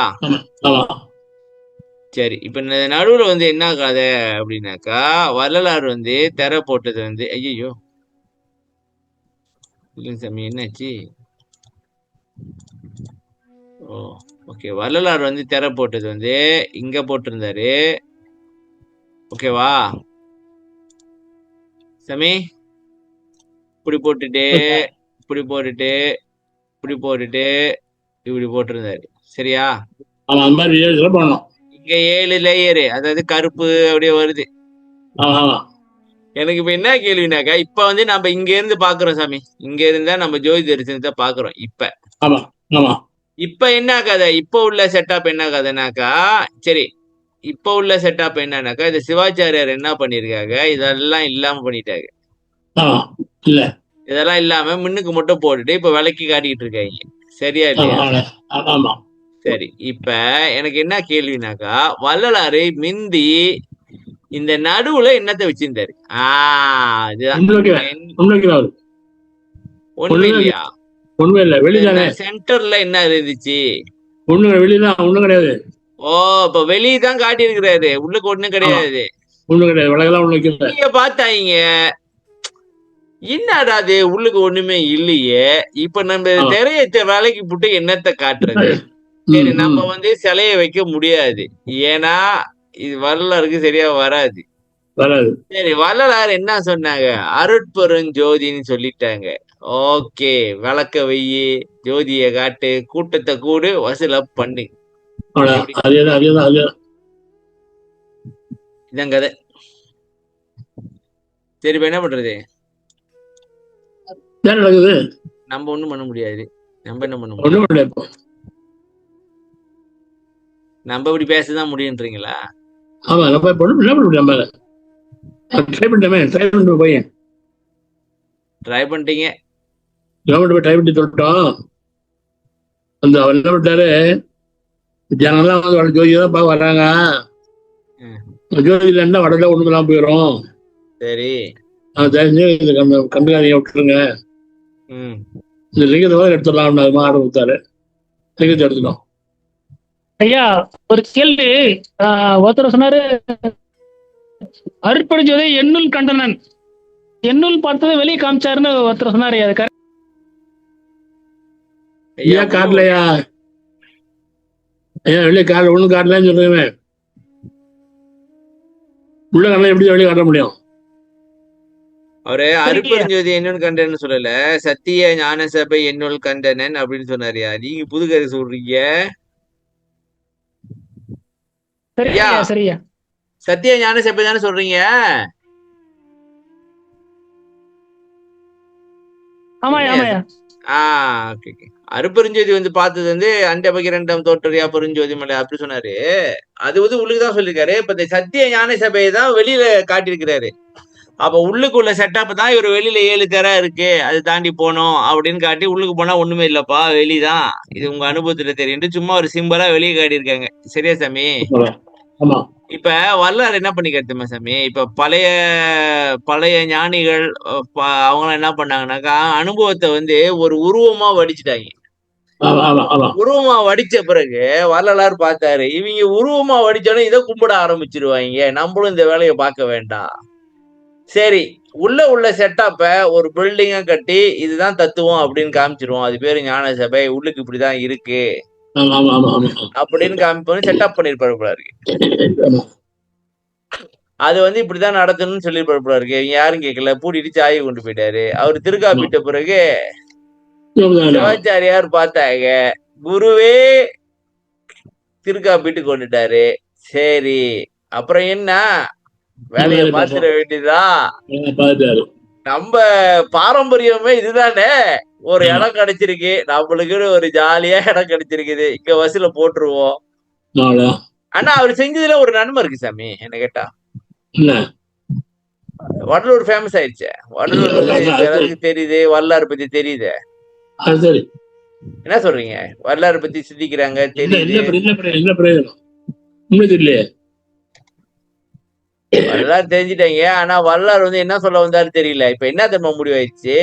சரி, இப்ப நடுவுல வந்து என்ன கதை அப்படின்னாக்கா, வள்ளலார் வந்து திரை போட்டது வந்து, ஐயோ இல்லைங்க சாமி, என்னாச்சு? ஓ ஓகே, வள்ளலார் வந்து திரை போட்டது வந்து இங்க போட்டிருந்தாரு. ஓகேவா சாமி? இப்படி போட்டுட்டு, இப்படி போட்டுட்டு, இப்படி போட்டுட்டு, இப்படி போட்டிருந்தாரு. சரியா? இங்க 7 லேயரு, அதாவது கருப்பு அப்படியே வருது. எனக்கு இப்ப என்ன கேள்வினாக்கா, இப்ப வந்து நம்ம இங்க இருந்து பாக்குறோம் சாமி. இங்க இருந்தா நம்ம ஜோதி தரிசனத்தை பாக்குறோம். இப்ப என்ன கதை? இப்ப உள்ள செட்டப் என்ன கதைனாக்கா, சரி, இப்ப உள்ள செட்டப் என்னன்னாக்கா, இந்த சிவாச்சாரியார் என்ன பண்ணிருக்காங்க, இதெல்லாம் இல்லாம பண்ணிட்டாங்க. இதெல்லாம் இல்லாம மின்னுக்கு மட்டும் போட்டுட்டு இப்ப விலைக்கு காட்டிட்டு இருக்காங்க. சரியா இல்லையா? சரி, இப்ப எனக்கு என்ன கேள்வினாக்கா, வள்ளலாறு மிந்தி இந்த நடுவுல என்னத்தை வச்சிருந்தாரு? ஒண்ணுமே இல்லையா? சென்டர்ல என்ன இருந்துச்சு? ஓ, இப்ப வெளியதான் காட்டி இருக்கிறாரு, உள்ளுக்கு ஒண்ணும் கிடையாது. நீங்க பார்த்தாங்க என்னடா அது, உள்ளுக்கு ஒண்ணுமே இல்லையே. இப்ப நம்ம திரைய வேலைக்கு போட்டு என்னத்தை காட்டுறது? சரி, நம்ம வந்து சிலைய வைக்க முடியாது, ஏன்னா இது வரலாறுக்கு சரியா வராது. சரி, வள்ளலார் என்ன சொன்னாங்க? அருட்பெருஞ்சோதின்னு சொல்லிட்டாங்க. ஓகே, விளக்க வையி, ஜோதிய காட்டு, கூட்டத்தை கூடு, வசூல பண்ணு. இதான் கதை. சரி, இப்ப என்ன பண்றது? நம்ம ஒண்ணும் பண்ண முடியாது. நம்ம என்ன பண்ண முடியும்? நம்ம இப்படி பேசதான் முடியுன்றீங்களா? ட்ரை பண்ணிட்டீங்க. ஜனங்கள்லாம் வந்து ஜோதி தான் பார்க்க வர்றாங்க. ஜோதியில என்ன வடல ஒண்ணுமெல்லாம் போயிடும். சரி, கண்டுகாரியை விட்டுருங்க, இந்த லிங்கத்தை எடுத்துடலாம் ஆரம்பித்தாரு. லிங்கத்தை எடுத்துட்டோம். ஐயா, ஒரு கேள்வி. ஒருத்தர் சொன்னாரு, அருட்பெருஞ்சோதி எண்ணுள் கண்டனன், எண்ணுள் பார்த்ததை வெளியே காமிச்சாருன்னு ஒருத்தர் சொன்னாரு. அது ஐயா காட்டலையா? ஐயா வெளியே காட்ட ஒண்ணும் காட்டலன்னு சொல்றேன். உள்ள காட்டல எப்படி வெளியே காட்ட முடியும்? அவரு அருட்பெருஞ்சோதி என்னுள் கண்டனன் சொல்லல, சத்திய ஞான சபை என்னுள் கண்டனன் அப்படின்னு சொன்னாரியா. நீங்க புது கதை சொல்றீங்க. சரியா, சத்திய ஞான சபை தானே சொல்றீங்க? அருட்பெருஞ்சோதி வந்து பார்த்தது வந்து அண்ட பகிரண்டம் தோற்றறியா பெருஞ்சோதி மலை அப்படி சொன்னாரு. அது வந்து உள்ளுக்குதான் சொல்லிருக்காரு. இப்ப இந்த சத்திய ஞான சபையை தான் வெளியில காட்டியிருக்கிறாரு. அப்ப உள்ளுக்குள்ள செட்டப் தான் இவர் வெளியில 7 திரை இருக்கு, அது தாண்டி போனோம் அப்படின்னு காட்டி, உள்ளுக்கு போனா ஒண்ணுமே இல்லப்பா, வெளிதான், இது உங்க அனுபவத்துல தெரியும், சும்மா ஒரு சிம்பிளா வெளியே காட்டியிருக்காங்க. சரியா சாமி? இப்ப வரலாறு என்ன பண்ணிக்கிறதுமா சாமி? இப்ப பழைய ஞானிகள் அவங்க என்ன பண்ணாங்கன்னாக்கா, அனுபவத்தை வந்து ஒரு உருவமா வடிச்சுட்டாங்க. உருவமா வடிச்ச பிறகு வரலாறு பார்த்தாரு, இவங்க உருவமா வடிச்சோன்னு இதை கும்பிட ஆரம்பிச்சிருவாங்க, நம்மளும் இந்த வேலையை பார்க்க வேண்டாம். சரி, உள்ள செட்டப்ப ஒரு பில்டிங்கா கட்டி இதுதான் தத்துவம் அப்படின்னு காமிச்சிருவோம், அது பேரு ஞான சபை, உள்ளுக்கு இப்படிதான் இருக்கு அப்படின்னு காமிப்போம், செட்டப் பண்ணிருப்பாரு. அது வந்து இப்படிதான் நடத்தணும்னு சொல்லி இருக்கு. யாரும் கேட்கல, பூட்டிட்டு சாயை கொண்டு போயிட்டாரு. அவரு திருக்காப்பிட்ட பிறகு சிவாச்சாரியார் பார்த்தாங்க, குருவே திருக்காப்பிட்டு கொண்டுட்டாரு. சரி, அப்புறம் என்ன, வேலையை மாத்திர வேண்டியதான். நம்ம பாரம்பரியமே இதுதானே. ஒரு இடம் கிடைச்சிருக்கு, நம்மளுக்கு ஒரு ஜாலியா இடம் கிடைச்சிருக்குது, இங்க வசூல போட்டுருவோம். ஆனா அவர் செஞ்சதுல ஒரு நன்மை இருக்கு சாமி. என்ன கேட்டா, வடலூர் ஃபேமஸ் ஆயிடுச்சு. வடலூர் தெரியுது, வல்லாறு பத்தி தெரியுது. என்ன சொல்றீங்க? வரலாறு பத்தி சிந்திக்கிறாங்க, தெரியுது. வரலாறு தெரிஞ்சுட்டாங்க. ஆனா வரலாறு வந்து என்ன சொல்ல வந்தாரு தெரியல. இப்ப என்ன தர்ம முடிவாயிடுச்சு,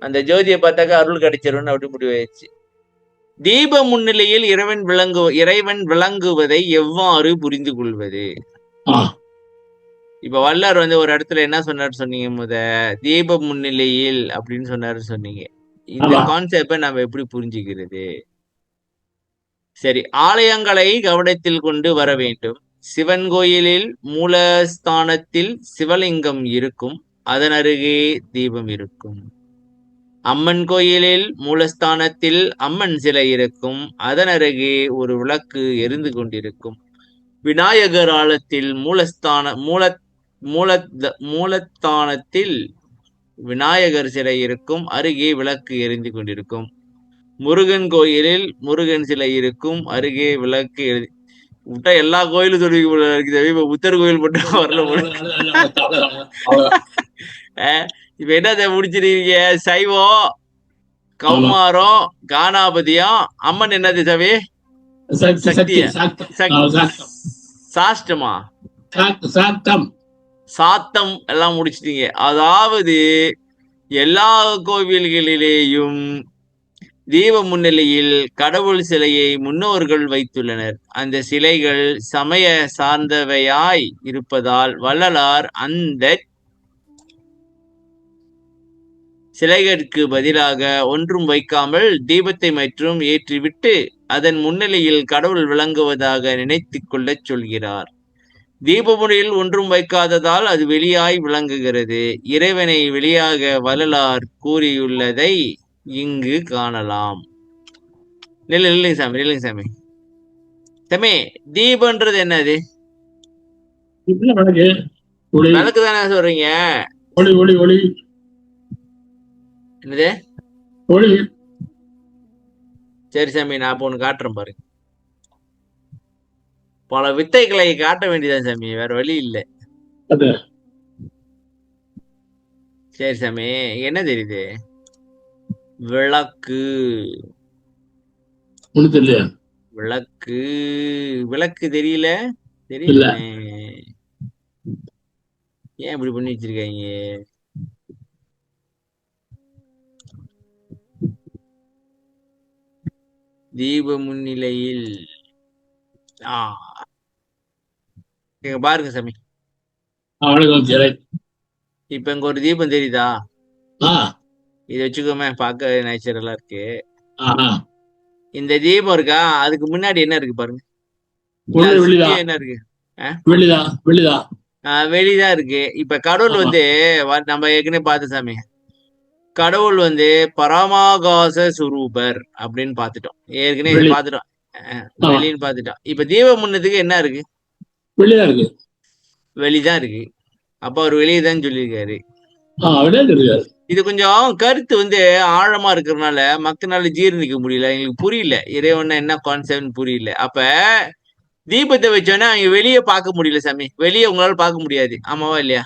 அந்த ஜோதியை பார்த்தாக்க அருள் கிடைச்சிரும்னு அப்படி முடிவாயிடுச்சு. தீப முன்னிலையில் இறைவன் விளங்குவதை எவ்வாறு புரிந்து கொள்வது? இப்ப வல்லார் வந்து ஒரு இடத்துல என்ன சொன்னாரு சொன்னீங்க, தீப முன்னிலையில் அப்படின்னு சொன்னாரு சொன்னீங்க. இந்த கான்செப்டை நம்ம எப்படி புரிஞ்சுக்கிறது? சரி, ஆலயங்களை கவனத்தில் கொண்டு வர வேண்டும். சிவன் கோயிலில் மூலஸ்தானத்தில் சிவலிங்கம் இருக்கும், அதன் அருகே தீபம் இருக்கும். அம்மன் கோயிலில் மூலஸ்தானத்தில் அம்மன் சிலை இருக்கும், அதன் அருகே ஒரு விளக்கு எரிந்து கொண்டிருக்கும். விநாயகர் ஆலயத்தில் மூலஸ்தானத்தில் விநாயகர் சிலை இருக்கும், அருகே விளக்கு எரிந்து கொண்டிருக்கும். முருகன் கோயிலில் முருகன் சிலை இருக்கும், அருகே விளக்கு விட்டா எல்லா கோயிலும் சொல்லிக்க போல இருக்குது. இப்ப புத்தர் கோயில் மட்டும் வரல போல. இப்ப என்ன முடிச்சிருக்கீங்க? சைவம், கௌமாரம், கானாபதியம், அம்மன் என்னது சவி? சக்திய சாஷ்டமா சாத்தம் எல்லாம் முடிச்சிட்டீங்க. அதாவது எல்லா கோவில்களிலேயும் தீப முன்னிலையில் கடவுள் சிலையை முன்னோர்கள் வைத்துள்ளனர். அந்த சிலைகள் சமய சார்ந்தவையாய் இருப்பதால் வள்ளலார் அந்த சிலைகளுக்கு பதிலாக ஒன்றும் வைக்காமல் தீபத்தை மற்றும் ஏற்றிவிட்டு அதன் முன்னிலையில் கடவுள் விளங்குவதாக நினைத்து கொள்ளச் சொல்கிறார். தீபமுனியில் ஒன்றும் வைக்காததால் அது வெளியாய் விளங்குகிறது. இறைவனை வெளியாக வள்ளலார் கூறியுள்ளதை இங்கு காணலாம். இல்லைங்க சாமி, சாமி தீபன்றது என்னது? விளக்கு தானே சொல்றீங்க? என்னது? சரி சாமி, நான் அப்ப ஒண்ணு காட்டுறேன் பாருங்க. பல வித்தைகளை காட்ட வேண்டியதான் சாமி, வேற வழி இல்லை. சரி சாமி, என்ன தெரியுது? விளக்கு. விளக்கு விளக்கு தெரியல? தெரியல. ஏன் இப்படி பண்ணி வச்சிருக்காங்க? தீப முன்னிலையில் பாருங்க சாமி. இப்ப இங்க ஒரு தீபம் தெரியுதா? இத வச்சுக்கோமே, பார்க்க நேச்சுரலா இருக்கு. இந்த தீபம் இருக்கா, அதுக்கு முன்னாடி என்ன இருக்கு பாருங்க. என்ன இருக்கு? வெளிதான் இருக்கு. இப்ப கடவுள் வந்து நம்ம ஏற்கனவே பார்த்த சாமி, கடவுள் வந்து பரமாகாச சுரூபர் அப்படின்னு பாத்துட்டோம். ஏற்கனவே பாத்துட்டோம், வெளின்னு பாத்துட்டோம். இப்ப தீபம் முன்னதுக்கு என்ன இருக்கு? வெளிதான் இருக்கு. அப்ப அவர் வெளியேதான் சொல்லியிருக்காரு. இது கொஞ்சம் கருத்து வந்து ஆழமா இருக்கிறதுனால மக்களால ஜீரணிக்க முடியல, எங்களுக்கு புரியல. இறைவன் என்ன கான்செப்ட் புரியல. அப்ப தீபத்தை வச்சோன்னா அங்க வெளியே பார்க்க முடியல சாமி. வெளியே உங்களால பார்க்க முடியாது, ஆமாவா இல்லையா?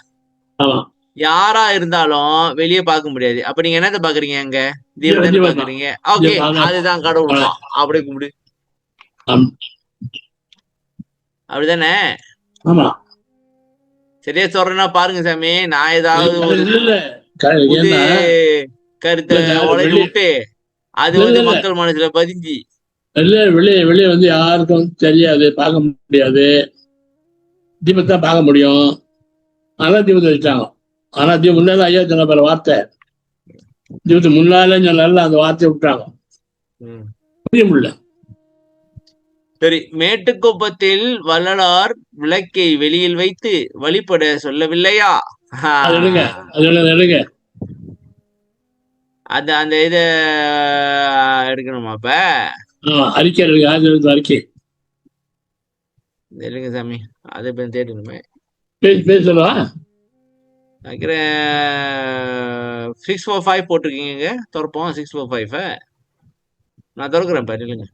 யாரா இருந்தாலும் வெளியே பார்க்க முடியாது. அப்ப நீங்க என்னத்த பாக்குறீங்க? அங்க தீபத்தை பாக்குறீங்க. ஓகே, அதுதான் கடவுள். அப்படி கும்பிடு, அப்படிதானே? சரியா சொல்றேன்னா பாருங்க சாமி. நான் ஏதாவது புது கருத்தை உழைச்சி விட்டு அது வந்து மக்கள் மனசுல பதிஞ்சு வெளியே வந்து யாருக்கும் தெரியாது, பார்க்க முடியாது. தீபத்தை பார்க்க முடியும், ஆனா தீபத்தை வச்சாங்க. ஆனா தீபம் முன்னால ஐயா சொன்ன பாரு வார்த்தை, தீபத்துக்கு முன்னால சொன்னால அந்த வார்த்தையை விட்டாங்க. புரிய முடியல. சரி, மேட்டுக்குப்பத்தில் வள்ளலார் விளக்கை வெளியில் வைத்து வழிபட சொல்லவில்லையா? அது எடுங்க, அது எடுங்க. அது அந்த இத எடுக்கணுமா அப்ப? அறிக்கை எடுங்க, அது அறிக்கை எடுங்க சாமி, அதை இப்ப தேடணுமே. பேசி சொல்லவா? நினைக்கிறேன் 645 போட்டிருக்கீங்க. திறப்போம் 645. நான் திறக்கிறேன் பாருங்க.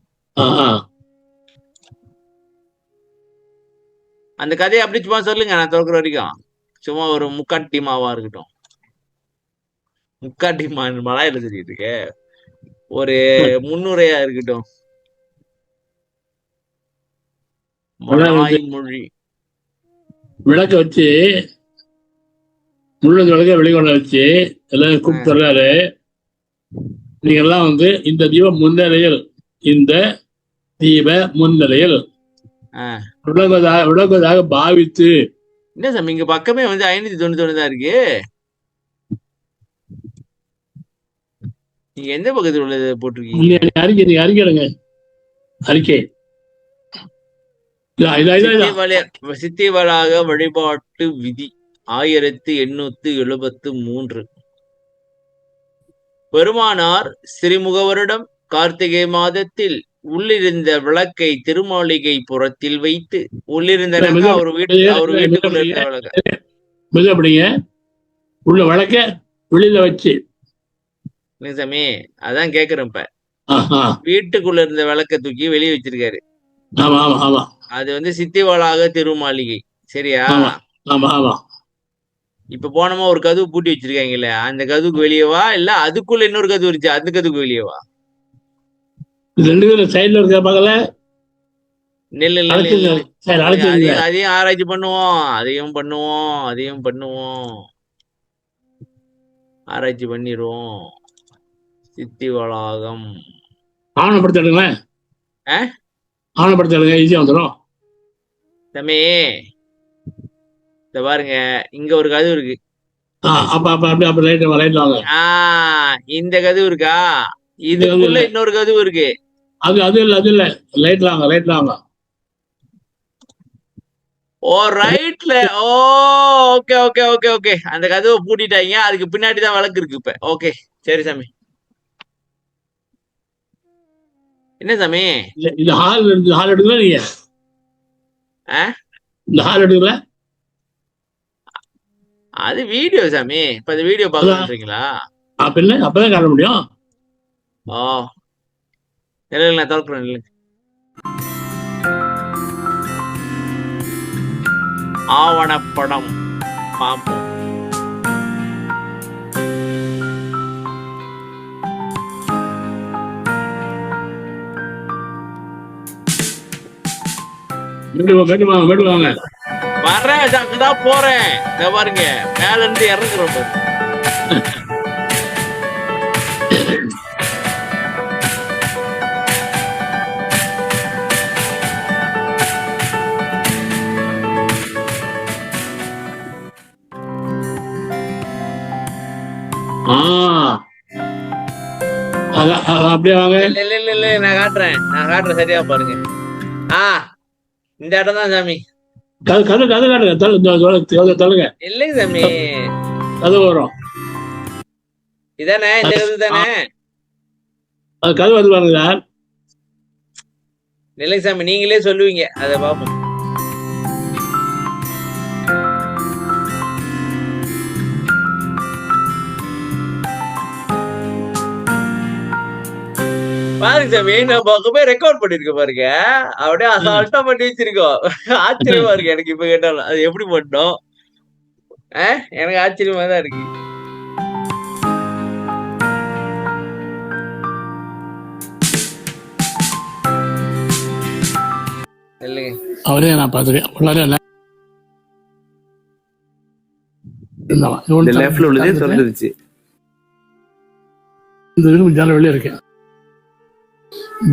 அந்த கதையை அப்படி சும்மா சொல்லுங்க, நான் திறக்கிற வரைக்கும். சும்மா ஒரு முக்காட்டி மாவா இருக்கட்டும். முக்காட்டி மலாயில சொல்லிட்டு இருக்க, ஒரு முன்னுரையா இருக்கட்டும். மலாய் மொழி விளக்க வச்சு முள்ளு விளக்க வெளிக்கொண்ட வச்சு எல்லாம் கூப்பிட்டு சொல்றாரு, நீங்க எல்லாம் வந்து இந்த தீப முன்னிலையில் விளக்குவதாக பாவித்து. என்ன சாமி இங்க பக்கமே வந்து 591 தான் இருக்கு. நீங்க எந்த பக்கத்துல உள்ளது போட்டிருக்கீங்க? அறிக்கை அறிக்கை சித்திவளாக வழிபாட்டு விதி 1873. பெருமானார் ஸ்ரீமுகவரிடம் கார்த்திகை மாதத்தில் உள்ளிருந்த விளக்கை திருமாளிகை புறத்தில் வைத்து, உள்ளிருந்த அவர் வீட்டுக்குள்ள இருந்த விளக்க உள்ள வழக்க வெளியில வச்சு. சாமி அதான் கேக்குறேன். இப்ப வீட்டுக்குள்ள இருந்த விளக்க தூக்கி வெளியே வச்சிருக்காரு. அது வந்து சித்திவளாக திருமாளிகை, சரியா? இப்ப போனமா ஒரு கதவு பூட்டி வச்சிருக்காங்கல்ல, அந்த கதவுக்கு வெளியவா இல்ல அதுக்குள்ள இன்னொரு கதவு இருந்துச்சு அந்த கதவுக்கு வெளியவா? ரெண்டு பேரும் சைடுல இருக்க பக்கல நெல் அதையும் ஆராய்ச்சி பண்ணுவோம், அதையும் பண்ணுவோம் ஆராய்ச்சி பண்ணிடுவோம். சித்தி வளாகம் ஆவணப்படுத்திடுங்களேன், ஆவணப்படுத்திடுங்க, ஈஸியா வந்துடும். தம்பி இத பாருங்க, இங்க ஒரு கதவு இருக்கு. இந்த கதவு இருக்கா? இதுக்குள்ள இன்னொரு கதவு இருக்கு. அது இல்ல லைட் வாங்க. ஓ ரைட்ல. ஓ ஓகே ஓகே ஓகே ஓகே, அந்த கதவை பூட்டிட்டாங்க, அதுக்கு பின்னாடி தான் விளக்கு இருக்கு இப்ப. ஓகே சரி சாமி. என்ன சாமி இந்த ஹால் எடுக்கல நீங்க? இந்த ஹால் எடுக்கல, அது வீடியோ சாமி. இப்ப அந்த வீடியோ பாக்குறீங்களா? அப்பதான் காட்ட முடியும். ஓ இல்ல நான் திறக்கிறேன். இல்ல ஆவணப்படம் பார்ப்போம். வாங்க வர்றேன், தான் போறேன். இத பாருங்க, மேல இருந்து இறங்குறோம். அப்படியே வாங்க. இல்ல நான் காட்டுறேன் சரியா பாருங்க. இந்த இடம் தான் சாமி. தள்ளுங்க. இல்லைங்க சாமி, கதவு வரும். இதானே இந்த கதவு தானே? கதவு வந்து பாருங்க சார். இல்லைங்க சாமி, நீங்களே சொல்லுவீங்க, அதை பாப்போம். பாருங்க சாமி, நான் பக்கமே ரெக்கார்ட் பண்ணிருக்கேன் பாருங்க. அப்படியே அசால்ட்டா பண்ணி வச்சிருக்கோம். ஆச்சரியமா இருக்கு எனக்கு இப்ப கேட்டாலும். அது எப்படி பண்ணோம்? எனக்கு ஆச்சரியமா தான் இருக்கு. இல்லைங்க அவரே நான் பாத்துருக்கேன். லெஃப்ட்ல உள்ளதே சொல்லிருச்சு. இந்த இதுக்கு ஜால வெளியே இருக்கேன்.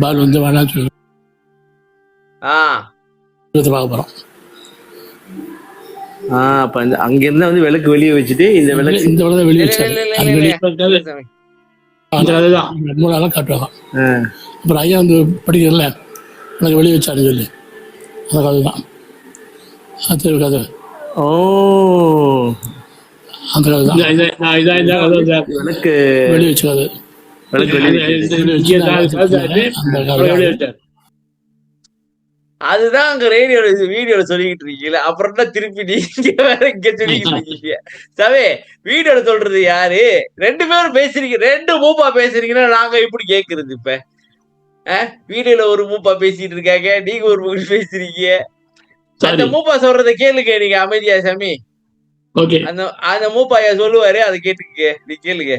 பால் வந்து வேணாம் சொல்லி பார்க்க போறோம். அங்க இருந்தா வந்து விளக்கு வெளியே வச்சுட்டு இந்த விளக்கு வெளியே வச்சாரு. மூணு காட்டுவாங்க. அப்புறம் ஐயா வந்து படிக்கிறதுல எனக்கு வெளியே வச்சாரு சொல்லி அந்த கதை தான். அது கதை ஓ அந்த கதை தான் விளக்கு வெளியே வச்சு கதை விளக்கு வெளியே அந்த கதை அதுதான் அங்க ரேடியோல வீடியோல சொல்லிக்கிட்டு இருக்கீங்களா, அப்புறம் தான் திருப்பி நீங்க வேற இங்க சொல்லிக்கிட்டு இருக்கீங்க. சவே வீடியோல சொல்றது யாரு? 2 பேரும் பேசுறீங்க, 2 மூப்பா பேசுறீங்கன்னா நாங்க எப்படி கேக்குறது? இப்ப வீடியோல ஒரு மூப்பா பேசிட்டு இருக்காங்க, நீங்க ஒரு மூணு பேசுறீங்க. அந்த மூப்பா சொல்றத கேளுங்க நீங்க அமைதியா சாமி. அந்த அந்த மூப்பாயா சொல்லுவாரு, அதை கேட்டுக்க, நீ கேளுங்க.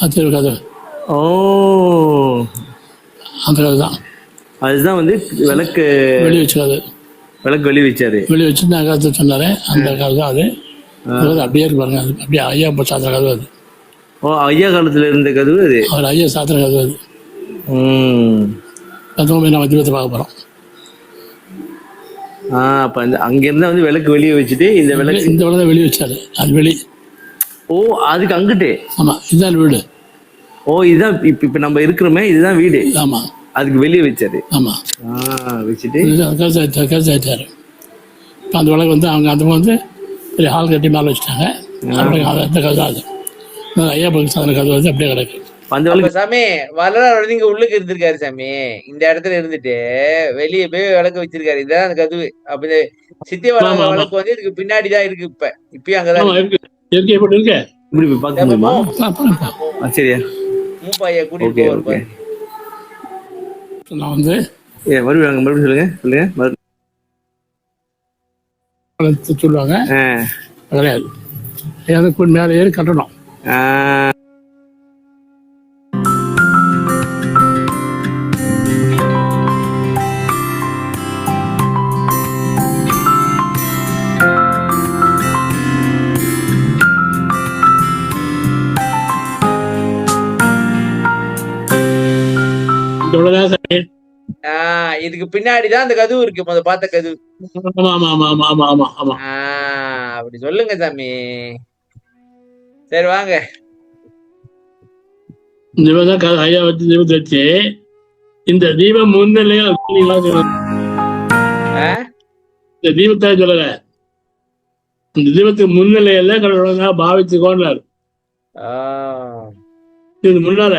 அது கதை ஓ அந்த கதை தான். அதுதான் வந்து விளக்கு வெளியே வச்சு கதை விளக்கு வெளியே வச்சாரு. வெளியே வச்சு நான் கதை சொன்னாரு. அந்த கதை தான் அது. அப்படியே இருப்பாருங்க. அது அப்படியே ஐயா சாத்திர கதை அது. ஓ ஐயா காலத்துல இருந்த கதவு அது. அவர் ஐயா சாத்திர கதை அது. அதுவும் நம்ம தீபத்தை பார்க்க போறோம். அப்ப அங்க இருந்தா வந்து விளக்கு வெளியே வச்சுட்டு இந்த விளக்கு வெளியே வச்சாரு. அது வெளி. ஓ அதுக்கு அங்கிட்டு. ஆமா இதுதான் வீடு. ஓ இதுதான் இப்ப நம்ம இருக்கிறோமே, இதுதான் வீடு. ஆமா அதுக்கு வெளியே வச்சாரு. ஆமா வச்சுட்டு கழிச்சாரு. அந்த விளக்கு வந்து அவங்க அந்த வந்து பெரிய ஹால் கட்டி மேலே வச்சுட்டாங்க. அந்த கதை அது ஐயா பகுதி சாதன கதை வந்து அப்படியே கிடக்கு. சாமி வரலாறு நீங்க உள்ளுக்கு இருந்திருக்காரு சாமி. இந்த இடத்துல இருந்துட்டு வெளியே போய் விளக்கு வச்சிருக்காரு. இதுதான் அந்த கதவு. அப்ப சித்தி விளக்கு வந்து இதுக்கு பின்னாடிதான் இருக்கு. இப்பயும் அங்கதான் இருக்கு. சரியா மூப்பாயா கூட்டிட்டு போவாரு. நான் வந்து வருவாங்க மறுபடியும் சொல்லுங்க சொல்லுவாங்க. கிடையாது, எனக்கு மேலே ஏறி கட்டணும். இதுக்கு பின்னாடிதான் அந்த கதவு இருக்கு, முத பார்த்த கதவு. அப்படி சொல்லுங்க சாமி. சரி வாங்க. ஐயா வச்சு தீபத்தை வச்சு இந்த தீபம் முன்னிலையா இந்த தீபத்தை சொல்லல, இந்த தீபத்துக்கு முன்னிலையில கடவுளா பாவித்து கொண்டாரு. இது முன்னால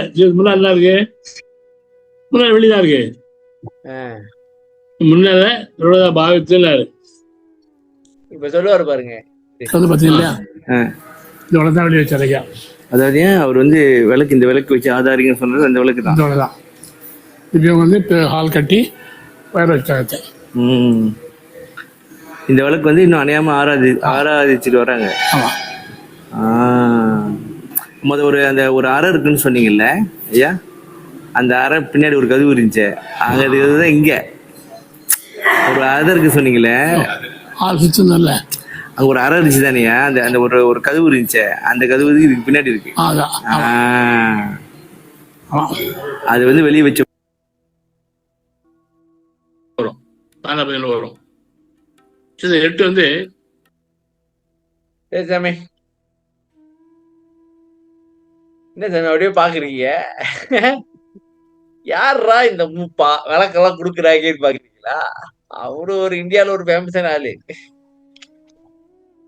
என்ன இருக்கு? முன்னாடி வெளிதான் இருக்கு. முன்னால பாவித்துனாரு. இப்ப சொல்லுவாரு பாருங்க. பாத்தீங்களா இந்த வெளியே வச்சாரு. அதாவது அவர் வந்து விளக்கு இந்த விளக்கு வச்சு ஆதாரிங்க சொன்னது அந்த விளக்கு தான். இப்ப இவங்க வந்து ஹால் கட்டி வயர் வச்சாங்க. இந்த விளக்கு வந்து இன்னும் அணையாம ஆராதிச்சுட்டு வராங்க. ஒரு அந்த ஒரு அறை இருக்குன்னு சொன்னீங்கல்ல ஐயா, அந்த அறை பின்னாடி ஒரு கதவு இருந்துச்சு. அங்க அதுதான் இங்க ஒரு அறை இருக்கு சொன்னீங்களே, அங்க ஒரு அறை இருந்துச்சு தானேயா? அந்த அந்த ஒரு கதவு இருந்துச்சு, அந்த கதவு இதுக்கு பின்னாடி இருக்கு. அது வந்து வெளியே வச்சு வரும். 8 வந்து சாமி என்ன சாமி அப்படியே பாக்குறீங்க? யாரா இந்த மூப்பா விளக்கெல்லாம் குடுக்குறாங்கன்னு பாக்குறீங்களா? அவரு ஒரு இந்தியால ஒரு ஃபேமஸான ஆளு.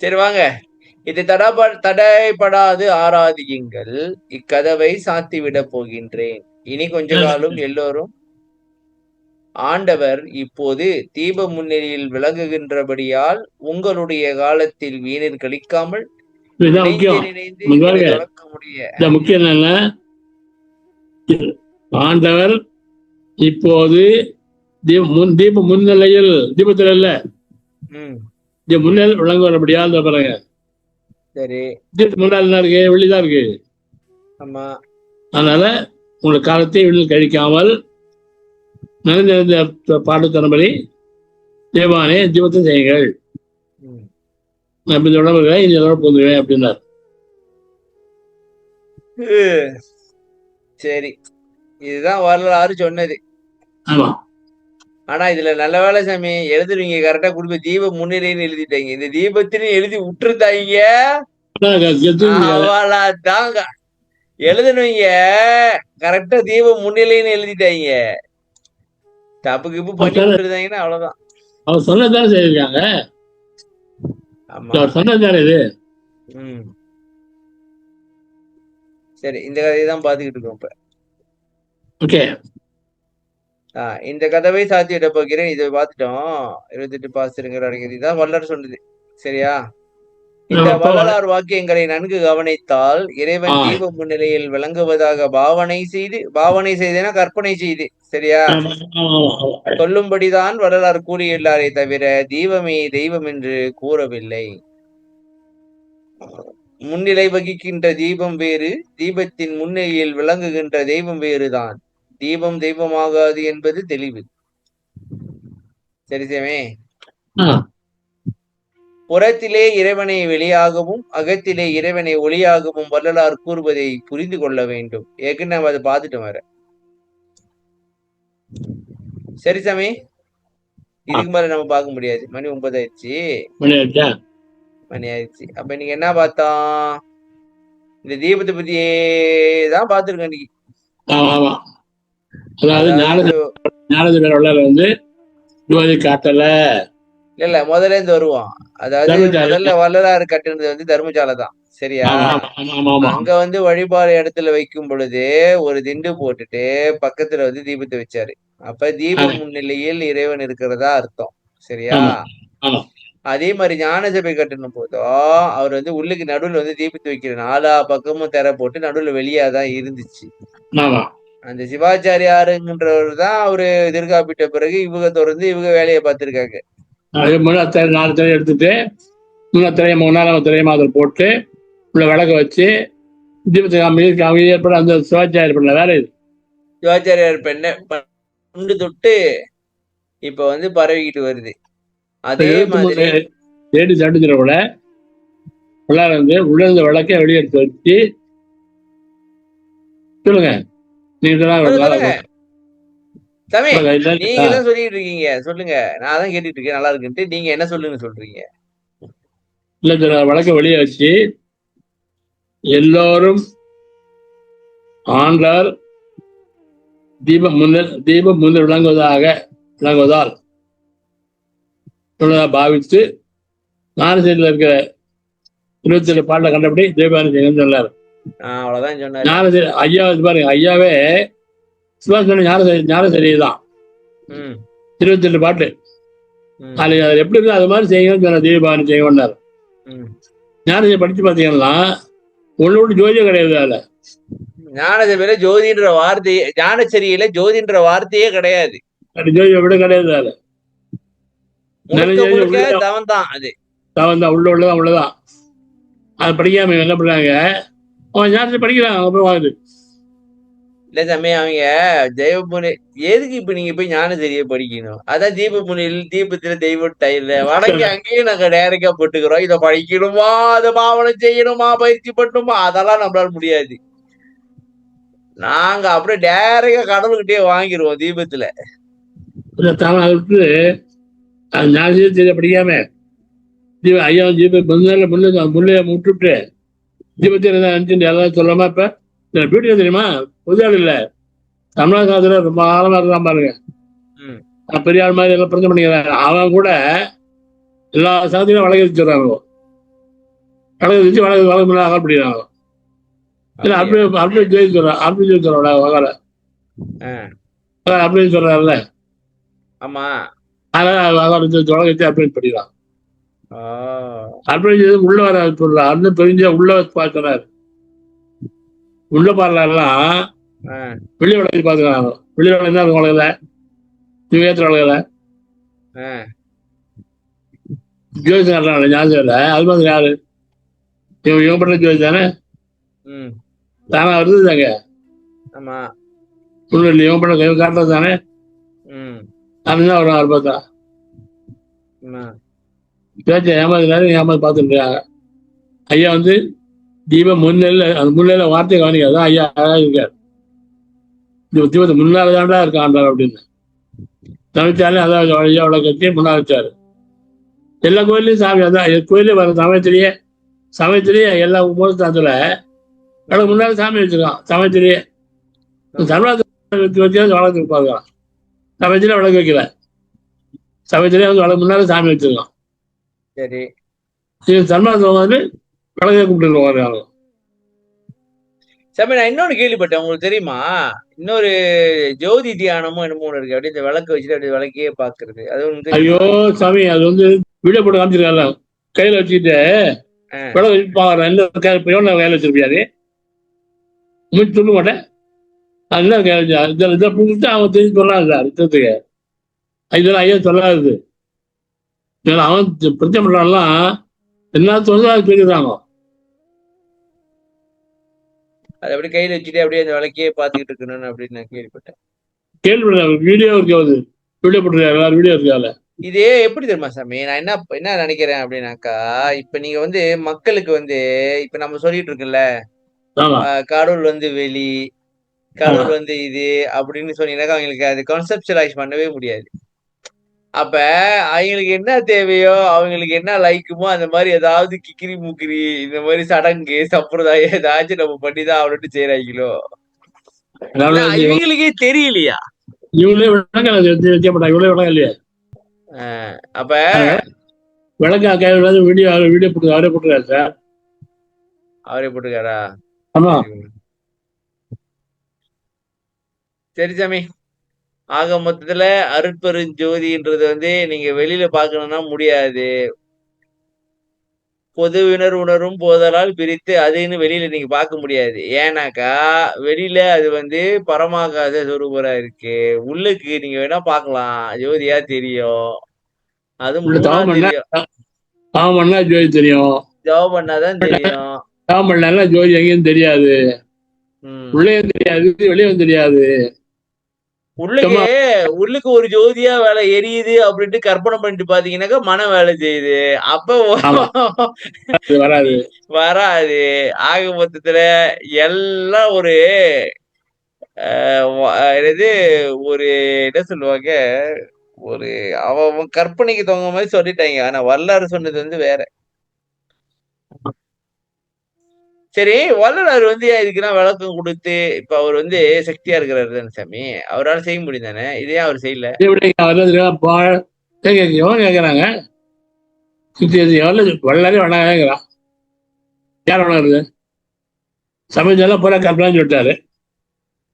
சரி வாங்க. இது தடைப்படாது ஆராதியுங்கள், இக்கதவை சாத்திவிட போகின்றேன். இனி கொஞ்ச காலம் எல்லோரும் ஆண்டவர் இப்போது தீப முன்னிலையில் விளங்குகின்றபடியால் உங்களுடைய காலத்தில் வீணில் கழிக்காமல் முக்கியம் என்ன, ஆண்டவர் இப்போது தீப முன்னிலையில் தீபத்தில் இல்ல முன்னிலை விளங்குவபடியால் பாருங்க. சரி தீபத்து முன்னாள் என்ன இருக்கு? வெளிதான் இருக்கு. ஆமா. அதனால உங்கள் காலத்தை வெளியில் கழிக்காமல் நிறைந்த பாட்டுத்தனபடி தேவானே தீபத்தை செய்யுங்கள். நான் உடம்புல இதோட போதுவேன் அப்படின்னார். சரி இதுதான் வரலாறு சொன்னது. ஆமா. ஆனா இதுல நல்ல வேலை சாமி எழுதுறீங்க கரெக்டா குடும்ப தீப முன்னிலைன்னு எழுதிட்டாங்க. இந்த தீபத்தின்னு எழுதி விட்டுருந்தாங்க தாங்க எழுதுனீங்க கரெக்டா தீப முன்னிலைன்னு எழுதிட்டாங்க. தப்பு கிப்பு பண்ணி விட்டுருந்தாங்கன்னா அவ்வளவுதான். அவர் சொன்னதானே செய்திருக்காங்க. ஆமா. அவர் சொன்னதானே இது. சரி, இந்த கதையை தான் பாத்துக்கிட்டு இருக்கோம் இப்ப. ஓகே. இந்த கதவை சாத்தியிட போகிறேன். இதை பார்த்துட்டோம். 28 பாஸ்திரங்கிற இதுதான் வள்ளலார் சொன்னது. சரியா? இந்த வள்ளலார் வாக்கியங்களை நன்கு கவனித்தால் இறைவன் தீப முன்னிலையில் விளங்குவதாக பாவனை செய்தேனா கற்பனை செய்து, சரியா, சொல்லும்படிதான் வள்ளலார் கூறியுள்ளாரே தவிர தீபமே தெய்வம் என்று கூறவில்லை. முன்னிலை வகிக்கின்ற தீபம் வேறு, தீபத்தின் முன்னிலையில் விளங்குகின்ற தெய்வம் வேறுதான். தீபம் தெய்வமாகாது என்பது தெளிவு. சரிசமே. புறத்திலே இறைவனை வெளியாகவும் அகத்திலே இறைவனை ஒளியாகவும் வள்ளலார் கூறுவதை புரிந்து கொள்ள வேண்டும். ஏற்கனவே நம்ம அதை பார்த்துட்டு வர. சரி சாமி, இதுக்கு மேல நம்ம பார்க்க முடியாது. மணி 9 ஆயிடுச்சு. மணி ஆயிடுச்சு. அப்ப இன்னைக்கு என்ன பார்த்தோம்? இந்த தீபத்தை பத்தியே தான் பார்த்திருக்கோம் இன்னைக்கு. இல்ல முதல்ல இருந்து வருவோம். அதாவது முதல்ல வள்ளலார் கட்டுனது வந்து தர்மசாலை தான். சரியா? அங்க வந்து வழிபாடு இடத்துல வைக்கும் பொழுது ஒரு திண்டு போட்டுட்டு பக்கத்துல வந்து தீபத்தை வச்சாரு. அப்ப தீப முன்னிலையில் இறைவன் இருக்கிறதா அர்த்தம். சரியா? அதே மாதிரி ஞான சபை கட்டணும் போதும் அவர் வந்து உள்ளுக்கு நடுவில் வந்து தீபத்தை வைக்கிற 4 பக்கமும் திரை போட்டு நடுவுல வெளியாதான் இருந்துச்சு. அந்த சிவாச்சாரியாருங்கன்றவர் தான் அவரு திருக்காப்பிட்ட பிறகு இவங்க தொடர்ந்து இவங்க வேலையை பார்த்திருக்காங்க. 4 திரை எடுத்துட்டு 3 திரையை மாதிரி போட்டு உள்ள விளக்க வச்சு தீபத்துக்கு ஏற்பட அந்த சிவாச்சாரியர் பண்ண வேலை இது. சிவாச்சாரியார் பெண்ணு தொட்டு இப்ப வந்து பரவிக்கிட்டு வருது. அதே மாதிரி தேடி சாட்டுற கூட வந்து உள்ள விளக்க வெளியெடுத்து வச்சு சொல்லுங்க. நீங்க தான் சொல்லிட்டு இருக்கீங்க, சொல்லுங்க. நான் தான் கேட்டுட்டு இருக்கேன் நல்லா இருக்குன்ட்டு. நீங்க என்ன சொல்றீங்க? இல்ல வழக்க வெளியே வச்சு எல்லோரும் ஆண்டார் தீபம் முன்னர் விளங்குவதால் பாவித்து ஞானசேரியில் இருக்கிற 27 பாட்டை கண்டபடி தீபாவளி செய்யணும்னு சொன்னார். அவ்வளவுதான் சொன்னார். ஞானசேரி ஐயா பாருங்க, ஐயாவே சிவாசன ஞானசேரி தான் 28 பாட்டு. அது எப்படி இருக்கு அது மாதிரி செய்யணும்னு சொன்ன தீபாவளி செய்யணும்னாரு. ஞானசேரி படிச்சு பாத்தீங்கன்னா ஒண்ணு ஜோதியம் கிடையாது. அதுல ஞானசேரியில ஜோதின்ற வார்த்தையே ஞானசேரியில ஜோதின்ற வார்த்தையே கிடையாது. ஜோதியம் விட கிடையாது. அதுல உள்ளதான் உள்ளதான். அது படிக்காம என்ன பண்றாங்க, அவன் ஞானத்தை படிக்கிறான். அப்புறம் வாங்குது இல்ல சாமி, அவங்க தெய்வமுனி எதுக்கு இப்ப நீங்க போய் ஞானசேரியை படிக்கணும்? அதான் தீபமுனியில் தீபத்துல தெய்வம் டைல வடக்கு அங்கேயும் நாங்க டைரக்டா போட்டுக்கிறோம். இதை படிக்கணுமா, அதை பாவனை செய்யணுமா, பயிற்சி பண்ணணுமா, அதெல்லாம் நம்மளால முடியாது. நாங்க அப்படியே டைரக்டா கடவுள்கிட்டயே வாங்கிடுவோம் தீபத்துல. ஞானசேரி படிக்காம ஐயா தீபம் முல்லைய விட்டுட்டு தீபத்தை எல்லாம் சொல்லாம இப்ப பியூட்டி தெரியுமா? புதியாள் இல்ல, தமிழ்நாடு ரொம்ப ஆழமா இருக்கான் பாருங்க. பெரிய ஆள் மாதிரி எல்லாம் பிரச்சனை பண்ணிக்கிறாங்க. அவன் கூட எல்லா சாதத்தையும் வழக்கு வச்சுறாங்க. வழக்கு வச்சு வழக்கு அகல் இல்ல அப்படி ஜெயிச்சு சொல்றான். அப்படி ஜெயிச்சு சொல்றான் வகல அப்படின்னு சொல்றாருல்ல. ஆமா, அப்டேட் பண்ணிடலாம். அப்டேட் செய்து உள்ள வர சொல்றாரு. அந்த பெரிய உள்ள பார்க்கிறாரு. உள்ள பாடலாம் வெளியே வளர்ச்சி பாத்துக்கிறாங்க. வெளியே வளர்ந்தா அது வளர்க்கல, இவங்க ஏற்ற வளர்க்கல. ஜோதிஷம் ஞாபகம் இல்லை. அது மாதிரி யாரு இவங்க பண்ற ஜோதி தானே தானா வருதுதாங்க. இவங்க பண்ண காட்டுறது தானே. அதுதான் வரும். அவர் பார்த்தா ஏமாந்து பார்த்துட்டு இருக்காங்க. ஐயா வந்து தீபம் முன்னில அந்த முன்னில வார்த்தையை கவனிக்காது. ஐயா அழகா இருக்காரு. தீபத்தை முன்னால்தான்டா இருக்காண்டார் அப்படின்னு சமைச்சாலே அதான் ஐயா விளக்கத்தி முன்னாள் வச்சாரு. எல்லா கோயிலையும் சாமி அதான் கோயிலே வர சமயத்திலேயே எல்லா மூலஸ்தானத்துல முன்னாடி சாமி வச்சிருக்கான். சமயத்திலேயே தமிழ்நாட்டு வச்சு வளர்த்து பார்க்கலாம். சமையத்துல விளக்கு வைக்கல. சமையத்திலே வந்து விளக்கு முன்னால சாமி வச்சிருக்கோம். சரி. இது தர்மாசம் வந்து விளக்கை கூப்பிட்டு வருவாங்க. சாமி நான் இன்னொன்னு கேள்விப்பட்டேன், உங்களுக்கு தெரியுமா? இன்னொரு ஜோதி தியானமும் என்னமோ ஒண்ணு இருக்கு. அப்படியே இந்த விளக்கு வச்சுட்டு அப்படியே விளக்கையே பாக்குறது. அது ஒண்ணு ஐயோ தெரியுமா? சாமி, அது வந்து வீடியோ போட்டு காமிச்சிருக்காங்க. கையில வச்சுக்கிட்டு விளக்கு வச்சு பாக்குறேன். எந்த கையில வச்சிருப்பியாரு மூச்சு சொல்ல மாட்டேன். அதுதான் இதை புரிஞ்சுட்டு அவன் தெரிஞ்சு சொல்லாது சார் யுத்தத்துக்கு. இதெல்லாம் ஐயா சொல்லாது. அவன் பிரச்சனை பண்றான்லாம் என்ன சொல்லுதோ அது சொல்லிடுறாங்க. அது அப்படியே கையில வச்சுட்டு அப்படியே அந்த விளக்கையே பாத்துக்கிட்டு இருக்கணும்னு அப்படின்னு நான் கேள்விப்பட்டேன். கேள்விப்பட்டாங்க. வீடியோ இருக்காது. வீடியோ போட்டுருக்காங்க. எல்லாரும் வீடியோ இருக்கால. இதே எப்படி தெரியுமா சாமி, நான் என்ன நினைக்கிறேன் அப்படின்னாக்கா, இப்ப நீங்க வந்து மக்களுக்கு வந்து இப்ப நம்ம சொல்லிட்டு இருக்கோம்ல, ஆமா கடவுள் வந்து வெளி, கடவுள் வந்து இது அப்படின்னு சொன்னீங்கன்னாக்கா அவங்களுக்கு அது கான்செப்டுவலைஸ் பண்ணவே முடியாது. அப்ப அவங்களுக்கு என்ன தேவையோ, அவங்களுக்கு என்ன லைக்குமோ அந்த மாதிரி ஏதாவது கிக்கிரி முக்கிரி இந்த மாதிரி சடங்கு சம்பிரதாயம் ஏதாச்சும் நம்ம பண்ணிதான் அவனுட்டு செய்யறாங்களோ, இவங்களுக்கே தெரியலையா? இவங்களே விளக்க இவ்வளவு விளக்கம் இல்லையா? அப்ப விளக்க கையில வீடியோ வீடியோ போட்டு அவரே போட்டுருக்காரு சார். அவரே போட்டுக்காரா? ஆமா. சரி சாமி. ஆக மொத்தத்துல அருட்பெருஞ்சோதின்றது வந்து நீங்க வெளியில பாக்கணும்னா முடியாது. பொதுவினர் உணரும் போதலால் பிரித்து அதுன்னு வெளியில நீங்க பார்க்க முடியாது. ஏன்னாக்கா வெளியில அது வந்து பரமாகாத சொரூபரா இருக்கு. உள்ளுக்கு நீங்க வேணா பார்க்கலாம், ஜோதியா தெரியும். அது மூணா தெரியும். பாவம் பண்ணா ஜோதி தெரியும். ஜபம் பண்ணாதான் தெரியும். பாவம் பண்ணா ஜோதி எங்கேயும் தெரியாது. உள்ளேயும் தெரியாது, வெளியும் தெரியாது. உள்ளுக்கு ஒரு ஜோதியா வேலை எரியுது அப்படின்ட்டு கற்பனை பண்ணிட்டு பாத்தீங்கன்னாக்கா மன வேலை செய்யுது. அப்ப வராது. ஆக மொத்தத்துல எல்லாம் ஒரு ஒரு என்ன சொல்லுவாங்க, ஒரு அவன் கற்பனைக்கு தகுந்த மாதிரி சொல்லிட்டாங்க. ஆனா வரலாறு சொன்னது வந்து வேற. சரி, வள்ளலார் வந்து இதுக்கெல்லாம் விளக்கம் கொடுத்து இப்ப அவர் வந்து சக்தியா இருக்கிறாரு தானே சாமி, அவரால் செய்ய முடியும் தானே? இதே அவர் செய்யல. கேக்குறாங்க வள்ளலாரே வணங்குறான். யார் வணங்குறது? சமைச்செல்லாம் பூரா கற்பனான்னு சொல்லிட்டாரு.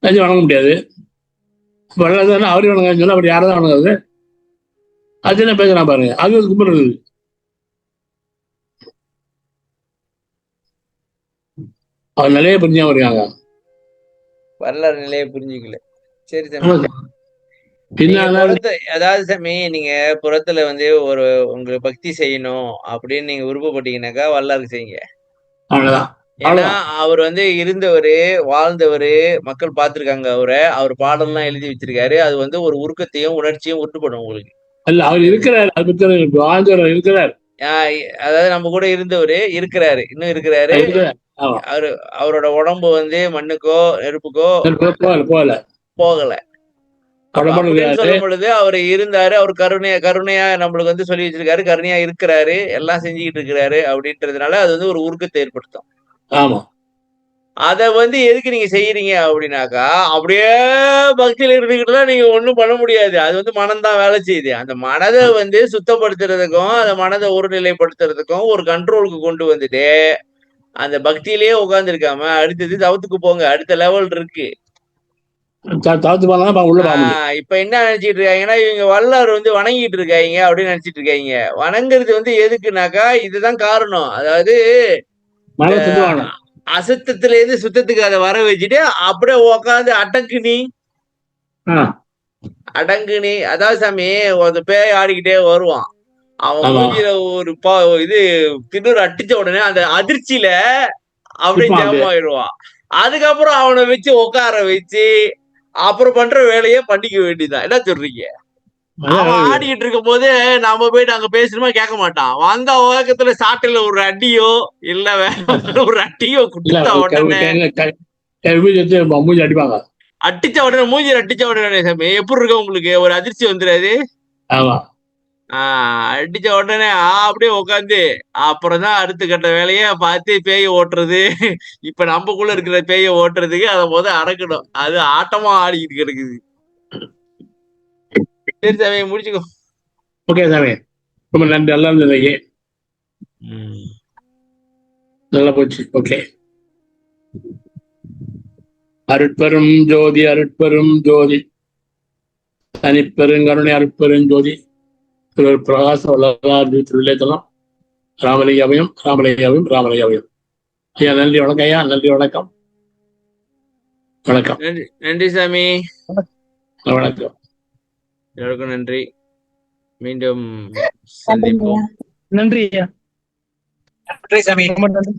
வணங்க முடியாது. வள்ளலார் தானே அவரே வணங்கன்னு சொல்ல அப்படி யாரும் தான் வணங்குறது? அது என்ன பேசுறான் பாருங்க. அது கும்பிடுறது. அவர் நிலையை புரிஞ்சாம இருக்காங்க. வரலாறு நிலையை புரிஞ்சுக்கல. சரி சாமி. அதாவது சாமி, நீங்க புறத்துல வந்து ஒரு உங்களுக்கு பக்தி செய்யணும் அப்படின்னு நீங்க விருப்பப்பட்டீங்கன்னாக்கா வரலாறு செய்யுங்க. ஏன்னா அவர் வந்து இருந்தவரு, வாழ்ந்தவரு, மக்கள் பார்த்திருக்காங்க அவரை. அவர் பாடல்லாம் எழுதி வச்சிருக்காரு. அது வந்து ஒரு உருக்கத்தையும் உணர்ச்சியும் உட்டுப்படும் உங்களுக்கு. அல்ல, அவர் இருக்கிறார், இருக்கிறார். அதாவது நம்ம கூட இருந்தவரு இருக்கிறாரு, இன்னும் இருக்கிறாரு. அவரோட உடம்பு வந்து மண்ணுக்கோ நெருப்புக்கோ போகல. சொல்லும் பொழுது அவர் இருந்தாரு. அவர் கருணையா நம்மளுக்கு வந்து சொல்லி வச்சிருக்காரு. கருணையா இருக்கிறாரு, எல்லாம் செஞ்சுக்கிட்டு இருக்கிறாரு அப்படின்றதுனால அது வந்து ஒரு உருக்கத்தை ஏற்படுத்தும். ஆமா. அத வந்து எதுக்கு நீங்க செய்யறீங்க அப்படின்னாக்கா, அப்படியே பக்தியில இருந்துகிட்டுதான் நீங்க ஒண்ணும் பண்ண முடியாது. அது வந்து மனம்தான் வேலை செய்யுது. அந்த மனதை வந்து சுத்தப்படுத்துறதுக்கும் அந்த மனதை ஒருநிலைப்படுத்துறதுக்கும் ஒரு கண்ட்ரோலுக்கு கொண்டு வந்துட்டு அந்த பக்தியிலேயே உட்கார்ந்து இருக்காம அடுத்தது தவத்துக்கு போங்க. அடுத்த லெவல் இருக்கு. இப்ப என்ன நினைச்சிட்டு இருக்காங்கன்னா, இவங்க வள்ளலார் வந்து வணங்கிட்டு இருக்காங்க அப்படின்னு நினைச்சிட்டு இருக்காங்க. வணங்குறது வந்து எதுக்குனாக்கா இதுதான் காரணம். அதாவது அசுத்தத்துல இருந்து சுத்தத்துக்கு அதை வர வச்சுட்டு அப்படியே உக்காந்து அடங்குனி. அதாவது சாமி, ஒரு பேய் ஆடிக்கிட்டே வருவான். அவன் மூஞ்சில ஒரு இது திண்ணூறு அடிச்ச உடனே அந்த அதிர்ச்சியில அப்படியே ஜாம் ஆயிடுவான். அதுக்கப்புறம் அவனை வச்சு உட்கார வச்சு அப்புறம் பண்ற வேலையே பண்ணிக்க வேண்டியதான். என்ன சொல்றீங்க? அவன் ஆடிக்கிட்டு இருக்கும் போது நாம போயிட்டு அங்க பேசணுமா கேட்க மாட்டான். வந்த உலகத்துல சாட்டில ஒரு அடியோ இல்ல வேற ஒரு அடியோ குடுத்த உடனே அடிச்ச உடனே மூஞ்சி அடிச்ச உடனே சாமி எப்படி இருக்கு உங்களுக்கு? ஒரு அதிர்ச்சி வந்துடாது? அடிச்ச உடனே அப்படியே உட்காந்து அப்புறம் தான் அடுத்த கட்ட வேலைய பார்த்து பேய ஓட்டுறது. இப்ப நம்மக்குள்ள இருக்கிற பேய ஓட்டுறதுக்கு அதை அடக்கணும். அது ஆட்டமா ஆடிக்கிட்டு கிடக்குது. சரி சாமி முடிச்சுக்கோ. ஓகே சாமி, ரொம்ப நன்றி. நல்லா இருந்தது ஐயே, நல்லா போச்சு. ஓகே. அருட்பெரும் ஜோதி அருட்பெரும் ஜோதி தனிப்பெருங்கருணை அருட்பெரும் ஜோதி பிரகாச வல்லதெல்லாம் ராமலிங்காவையும் ராமலிங்காவையும் ராமலிங்காவையும். ஐயா நன்றி, வணக்கம் ஐயா, நன்றி, வணக்கம், வணக்கம். நன்றி சாமி, வணக்கம். எல்லாருக்கும் நன்றி. மீண்டும் நன்றிங்க சந்திப்போம். ஐயா. நன்றி ஐயா. நன்றி சாமி. ரொம்ப நன்றி.